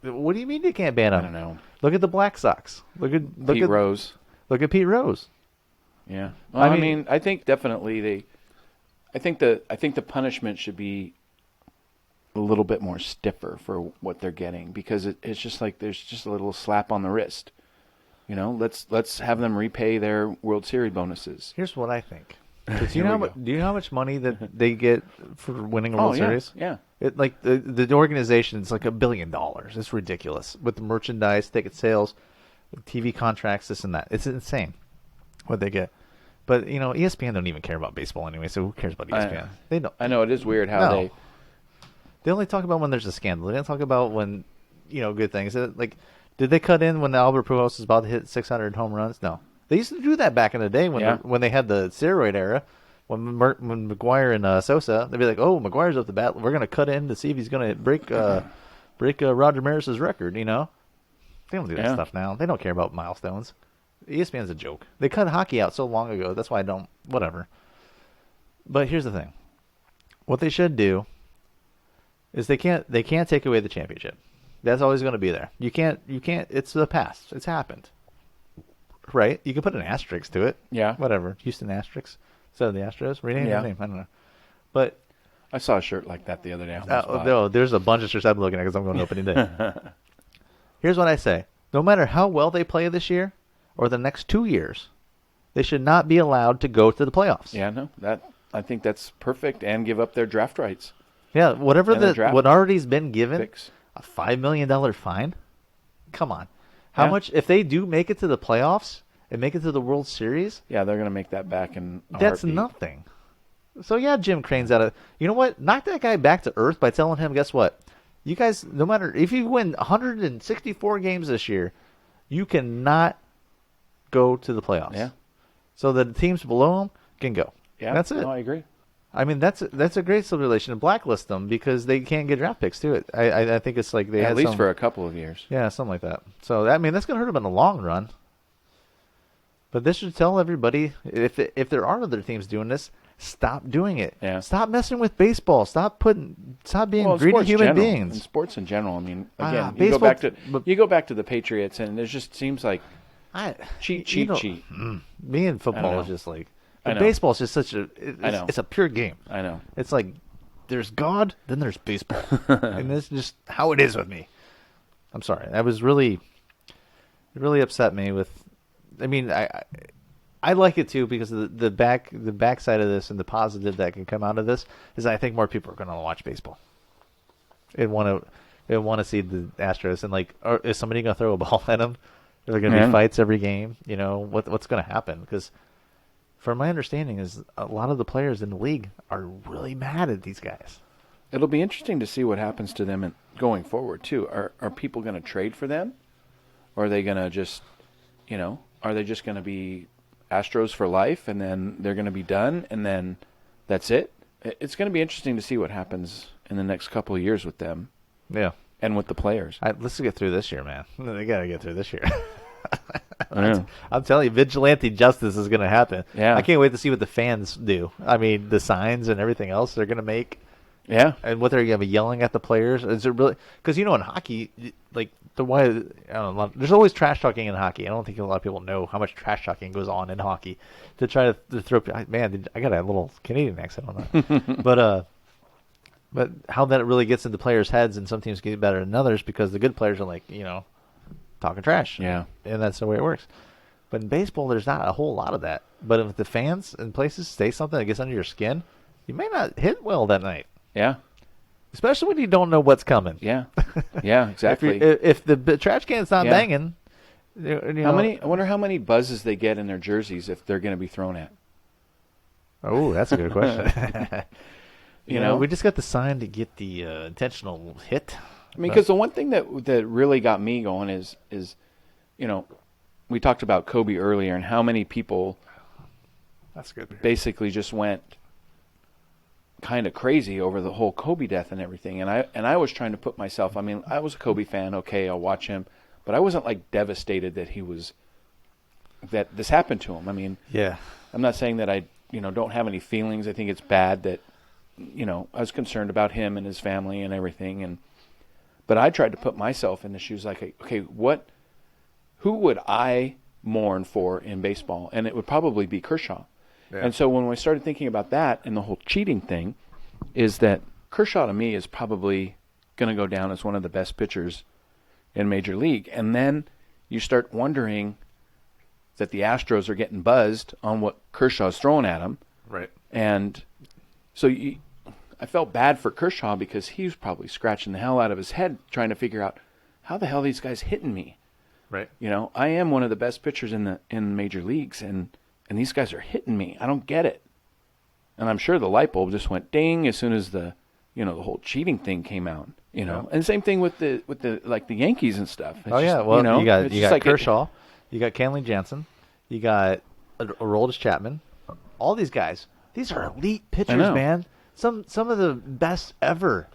what do you mean you can't ban them? I don't know. Look at the Black Sox. Look at Pete Rose. Look at Pete Rose. Yeah. Well, I mean, I think definitely I think the punishment should be a little bit more stiffer for what they're getting because it's just like there's just a little slap on the wrist. Let's have them repay their World Series bonuses. Here's what I think. Do you know how much money that they get for winning a World Series? Yeah. It like the organization is like $1 billion. It's ridiculous with the merchandise, ticket sales, TV contracts, this and that. It's insane what they get. But ESPN don't even care about baseball anyway, so who cares about ESPN? They don't. I know it is weird how No. They only talk about when there's a scandal. They don't talk about when good things. Like, did they cut in when Albert Pujols was about to hit 600 home runs? No. They used to do that back in the day when they had the steroid era. When McGuire and Sosa, they'd be like, "Oh, McGuire's up the bat. We're gonna cut in to see if he's gonna break Roger Maris's record." They don't do that stuff now. They don't care about milestones. ESPN's a joke. They cut hockey out so long ago. That's why I don't. Whatever. But here's the thing. What they should do is they can't take away the championship. That's always going to be there. You can't. It's the past. It's happened. Right? You can put an asterisk to it. Yeah. Whatever. Houston Asterisks. Instead of the Astros. Rename the name. I don't know. But I saw a shirt like that the other day. On the spot. No, there's a bunch of shirts I'm looking at because I'm going to opening day. Here's what I say. No matter how well they play this year or the next 2 years, they should not be allowed to go to the playoffs. Yeah, no. I think that's perfect, and give up their draft rights. Yeah, whatever what already's been given, picks. A $5 million fine? Come on. How much, if they do make it to the playoffs and make it to the World Series? Yeah, they're going to make that back in a That's heartbeat. nothing. So, yeah, Jim Crane's out of... You know what? Knock that guy back to earth by telling him, guess what? You guys, no matter... If you win 164 games this year, you cannot go to the playoffs. Yeah. So the teams below them can go. Yeah, that's it. No, I agree. I mean, that's a great stipulation. Blacklist them because they can't get draft picks to it. I think it's like they had at least for a couple of years. Yeah, something like that. So I mean, that's going to hurt them in the long run. But this should tell everybody if there are other teams doing this, stop doing it. Yeah. Stop messing with baseball. Stop being greedy human beings. In sports in general, I mean, again, baseball, you go back to the Patriots, and it just seems like cheat. Me and football is just like. I know. Baseball is just such a. I know. It's a pure game. I know. It's like there's God, then there's baseball, and that's just how it is with me. I'm sorry. That was really, really upset me with. I mean, I like it too because the backside of this and the positive that can come out of this is I think more people are going to watch baseball. And want to see the Astros and like, is somebody going to throw a ball at them? Are there going to be fights every game? What's going to happen? Because from my understanding is a lot of the players in the league are really mad at these guys. It'll be interesting to see what happens to them going forward too. Are people going to trade for them, or are they going to just, are they just going to be Astros for life and then they're going to be done and then that's it? It's going to be interesting to see what happens in the next couple of years with them. Yeah, and with the players. Let's get through this year, man. They got to get through this year. I I'm telling you, vigilante justice is going to happen. Yeah. I can't wait to see what the fans do. I mean, the signs and everything else they're going to make. Yeah. And what they're going to be yelling at the players. Is it really? Because, in hockey, like, I don't know, there's always trash talking in hockey. I don't think a lot of people know how much trash talking goes on in hockey to try to throw. Man, I got a little Canadian accent on that. But how that really gets into players' heads, and some teams get better than others because the good players are like, talking trash. Yeah. And that's the way it works. But in baseball, there's not a whole lot of that. But if the fans and places say something that gets under your skin, you may not hit well that night. Yeah. Especially when you don't know what's coming. Yeah. Yeah, exactly. if the trash can's not banging, I wonder how many buzzes they get in their jerseys if they're going to be thrown at. Oh, that's a good question. We just got the sign to get the intentional hit. I mean, because the one thing that really got me going is we talked about Kobe earlier and how many people that's good. Basically just went kind of crazy over the whole Kobe death and everything. And I was trying to put myself, I mean, I was a Kobe fan, okay, I'll watch him, but I wasn't like devastated that this happened to him. I mean, yeah. I'm not saying that I, don't have any feelings. I think it's bad that, I was concerned about him and his family and everything, but I tried to put myself in the shoes like, okay, who would I mourn for in baseball? And it would probably be Kershaw. Yeah. And so when we started thinking about that and the whole cheating thing, is that Kershaw to me is probably going to go down as one of the best pitchers in Major League. And then you start wondering that the Astros are getting buzzed on what Kershaw's throwing at them. Right. And so I felt bad for Kershaw because he was probably scratching the hell out of his head trying to figure out how the hell are these guys hitting me. Right. I am one of the best pitchers in major leagues, and and these guys are hitting me. I don't get it. And I'm sure the light bulb just went ding as soon as the whole cheating thing came out. And same thing with the like the Yankees and stuff. It's well, you got like Kershaw, you got Kenley Jansen, you got Aroldis Chapman. All these guys, these are elite pitchers, man. Some of the best ever.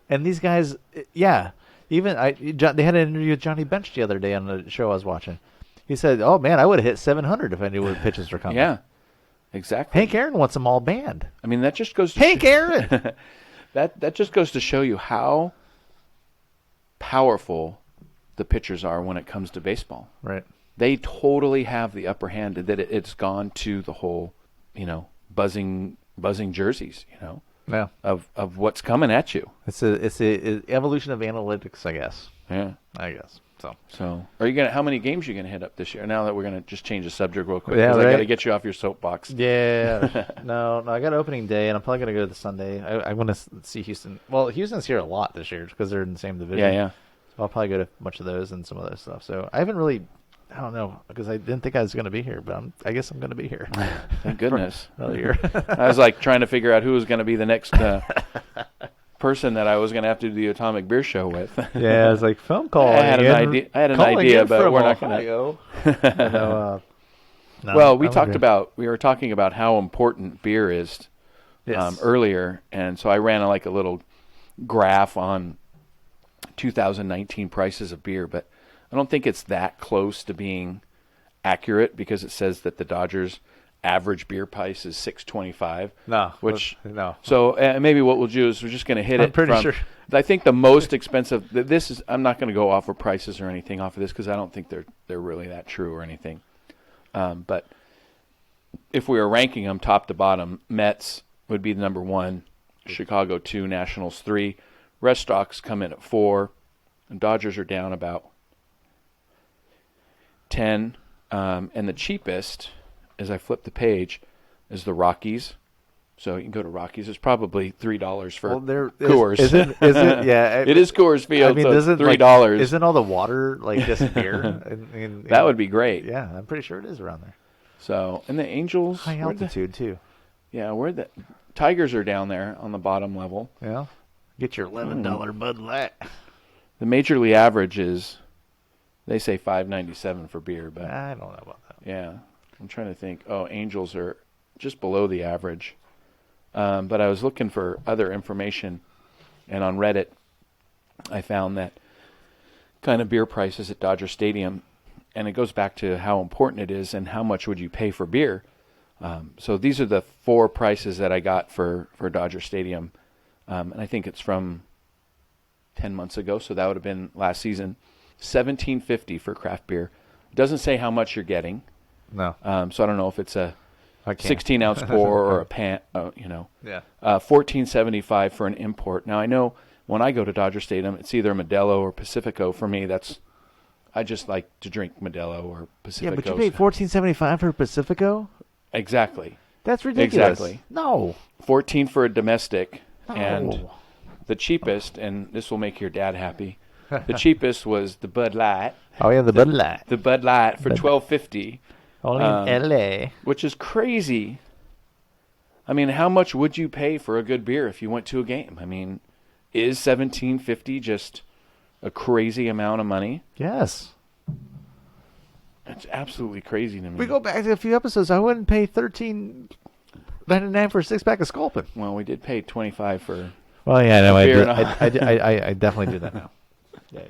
And these guys, even they had an interview with Johnny Bench the other day on the show I was watching. He said, "Oh man, I would have hit 700 if I knew where pitches were coming." Yeah, exactly. Hank Aaron wants them all banned. I mean, that just goes to Hank Aaron. that just goes to show you how powerful the pitchers are when it comes to baseball. Right. They totally have the upper hand. That it's gone to the whole, buzzing jerseys. Yeah. Of what's coming at you. It's a evolution of analytics, I guess. Yeah. I guess. So are you how many games are you gonna hit up this year? Now that we're gonna just change the subject real quick, Yeah, because right. I got to get you off your soapbox. Yeah. no, I got opening day, and I'm probably gonna go to the Sunday. I want to see Houston. Well, Houston's here a lot this year because they're in the same division. Yeah. So I'll probably go to a bunch of those and some other stuff. So I haven't really. I don't know, because I didn't think I was going to be here, but I guess I'm going to be here. Thank goodness. Another year. I was like trying to figure out who was going to be the next person that I was going to have to do the Atomic Beer Show with. Yeah, I was like, phone call. I had an idea, but we're not going to. Well, we were talking about how important beer is earlier, and so I ran a little graph on 2019 prices of beer, but I don't think it's that close to being accurate because it says that the Dodgers' average beer price is $6.25. No. So maybe what we'll do is we're just going to hit it. I'm pretty sure. I think the most expensive. I'm not going to go off of prices or anything off of this because I don't think they're really that true or anything. But if we were ranking them top to bottom, Mets would be the number 1, Chicago 2, Nationals 3, Red Sox come in at 4, and Dodgers are down about 10, and the cheapest, as I flip the page, is the Rockies. So you can go to Rockies. It's probably $3 for Coors. Is it? Yeah, it is Coors Field. I mean, so $3. Isn't all the water just beer? That would be great. Yeah, I'm pretty sure it is around there. So, and the Angels, high altitude too. Yeah, the Tigers are down there on the bottom level. Yeah, get your $11 Bud Light. The major league average is. They say $5.97 for beer, but I don't know about that. Yeah, I'm trying to think. Oh, Angels are just below the average. But I was looking for other information, and on Reddit, I found that kind of beer prices at Dodger Stadium, and it goes back to how important it is and how much would you pay for beer. So these are the 4 prices that I got for Dodger Stadium, and I think it's from 10 months ago, so that would have been last season. $17.50 for craft beer. Doesn't say how much you're getting. No. So I don't know if it's a 16-ounce pour or a pan. Yeah. $14.75 for an import. Now I know when I go to Dodger Stadium, it's either Modelo or Pacifico. For me, I just like to drink Modelo or Pacifico. Yeah, but you paid $14.75 for Pacifico. Exactly. That's ridiculous. Exactly. No. 14 for a domestic, No. and the cheapest, and this will make your dad happy. The cheapest was the Bud Light. Oh yeah, the Bud Light. The Bud Light for $12.50. Only in L.A. Which is crazy. I mean, how much would you pay for a good beer if you went to a game? I mean, is $17.50 just a crazy amount of money? Yes. It's absolutely crazy to me. We go back to a few episodes. I wouldn't pay $13.99 for a 6-pack of Sculpin. Well, we did pay $25 for. Well, yeah, no, I definitely do that now. Yeah.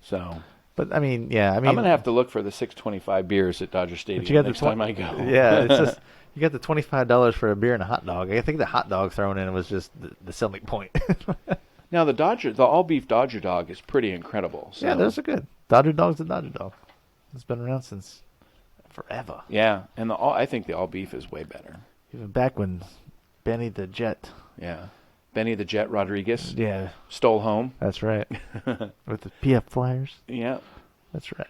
So, but I mean, I'm gonna have to look for the $6.25 beers at Dodger Stadium next time I go. Yeah, it's just you got the $25 for a beer and a hot dog. I think the hot dog thrown in was just the selling point. Now the all beef Dodger dog is pretty incredible. So. Yeah, those are good. Dodger dog's a Dodger dog. It's been around since forever. Yeah, and I think the all beef is way better. Even back when Benny the Jet. Yeah. Benny the Jet Rodriguez. Yeah. Stole home. That's right. With the PF Flyers. Yeah. That's right.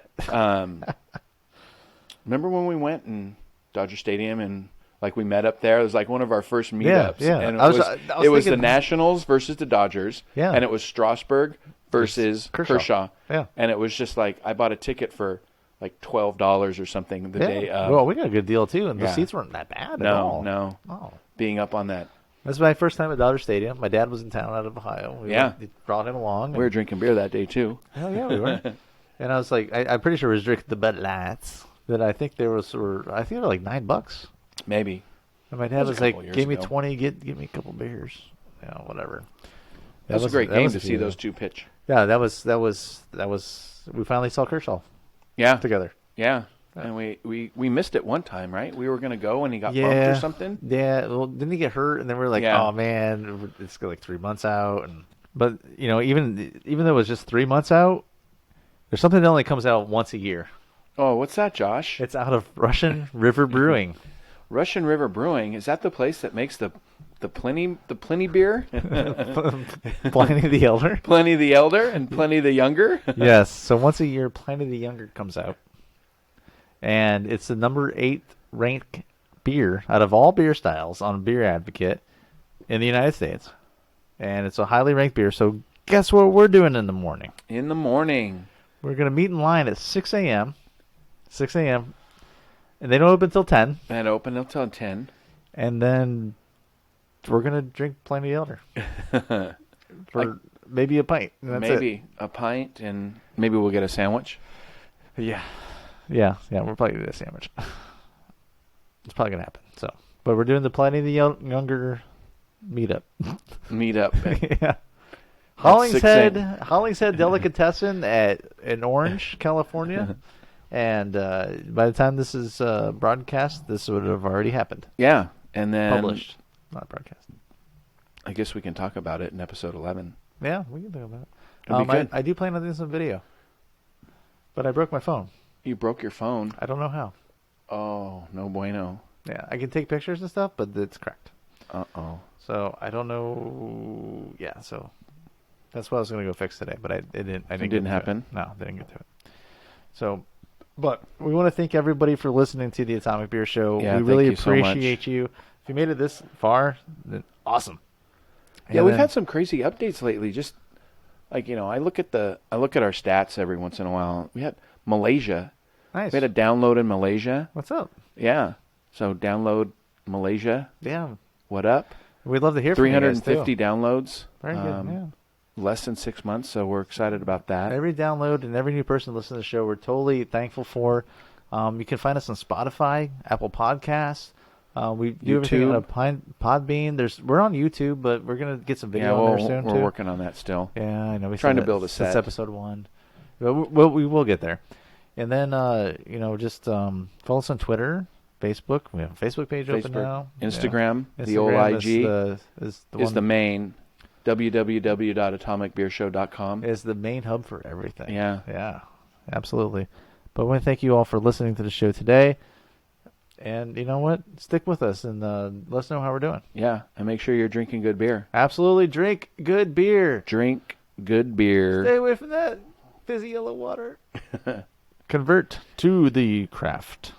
Remember when we went in Dodger Stadium and we met up there? It was like one of our first meetups. Yeah. And it was the Nationals versus the Dodgers. Yeah. And it was Strasburg versus Kershaw. Yeah. And it was just I bought a ticket for like $12 or something the day of. Well, we got a good deal too, and the Yeah. seats weren't that bad at all. No. Oh. Being up on that. That's my first time at Dodger Stadium. My dad was in town out of Ohio. We brought him along. We were drinking beer that day too. Hell yeah, we were. And I was like, I'm pretty sure we was drinking the Bud Lights. That I think they were like $9. Maybe. And my dad was a couple like, years "Give me ago. 20, give me a couple beers, whatever." That was a great game to see those two pitch. Yeah, that was. We finally saw Kershaw Yeah, together. yeah. And we missed it one time, right? We were gonna go and he got bumped or something. Yeah, well, didn't he get hurt? And then we were like, "Oh man, it's like 3 months out." But even though it was just 3 months out, there's something that only comes out once a year. Oh, what's that, Josh? It's out of Russian River Brewing. Russian River Brewing, is that the place that makes the Pliny beer? Pliny the Elder. Pliny the Elder and Pliny the Younger? Yes. So once a year, Pliny the Younger comes out. And it's the number 8 ranked beer out of all beer styles on Beer Advocate in the United States. And it's a highly ranked beer. So guess what we're doing in the morning? In the morning. We're going to meet in line at 6 a.m. 6 a.m. And they don't open until 10. And open until 10. And then we're going to drink Pliny the Elder. For maybe a pint. Maybe a pint, and maybe we'll get a sandwich. Yeah. Yeah, we're probably going to do a sandwich. It's probably going to happen. So, but we're doing the Pliny the Younger meetup. Yeah. Hollingshead Delicatessen in Orange, California. And by the time this is broadcast, this would have already happened. Yeah, and then published, not broadcast. I guess we can talk about it in episode 11. Yeah, we can talk about it. I do plan on doing some video, but I broke my phone. You broke your phone? I don't know how. Oh, no bueno. Yeah, I can take pictures and stuff, but it's cracked. Uh-oh. So I don't know. Yeah, so that's what I was going to go fix today, but it didn't happen? No, didn't get to it. So, but we want to thank everybody for listening to the Atomic Beer Show. Yeah, we really thank you so much. appreciate you. If you made it this far, then awesome. Yeah, we've had some crazy updates lately. Just like, I look at our stats every once in a while. We had Malaysia. Nice. We had a download in Malaysia. What's up? Yeah. So download Malaysia. Yeah. What up? We'd love to hear from you guys, 350 downloads. Very good, yeah. Less than 6 months, so we're excited about that. Every download and every new person listening to the show, we're totally thankful for. You can find us on Spotify, Apple Podcasts. We do everything on Podbean. We're on YouTube, but we're going to get some video on there soon, too. We're working on that still. Yeah, I know. We're trying to build a set. Since episode 1. But we will get there. And then, just follow us on Twitter, Facebook. We have a Facebook page open now. Instagram, yeah. the old IG is the main. www.atomicbeershow.com is the main hub for everything. Yeah, absolutely. But I want to thank you all for listening to the show today. And you know what? Stick with us and let us know how we're doing. Yeah, and make sure you're drinking good beer. Absolutely, drink good beer. Drink good beer. Stay away from that fizzy yellow water. Convert to the craft.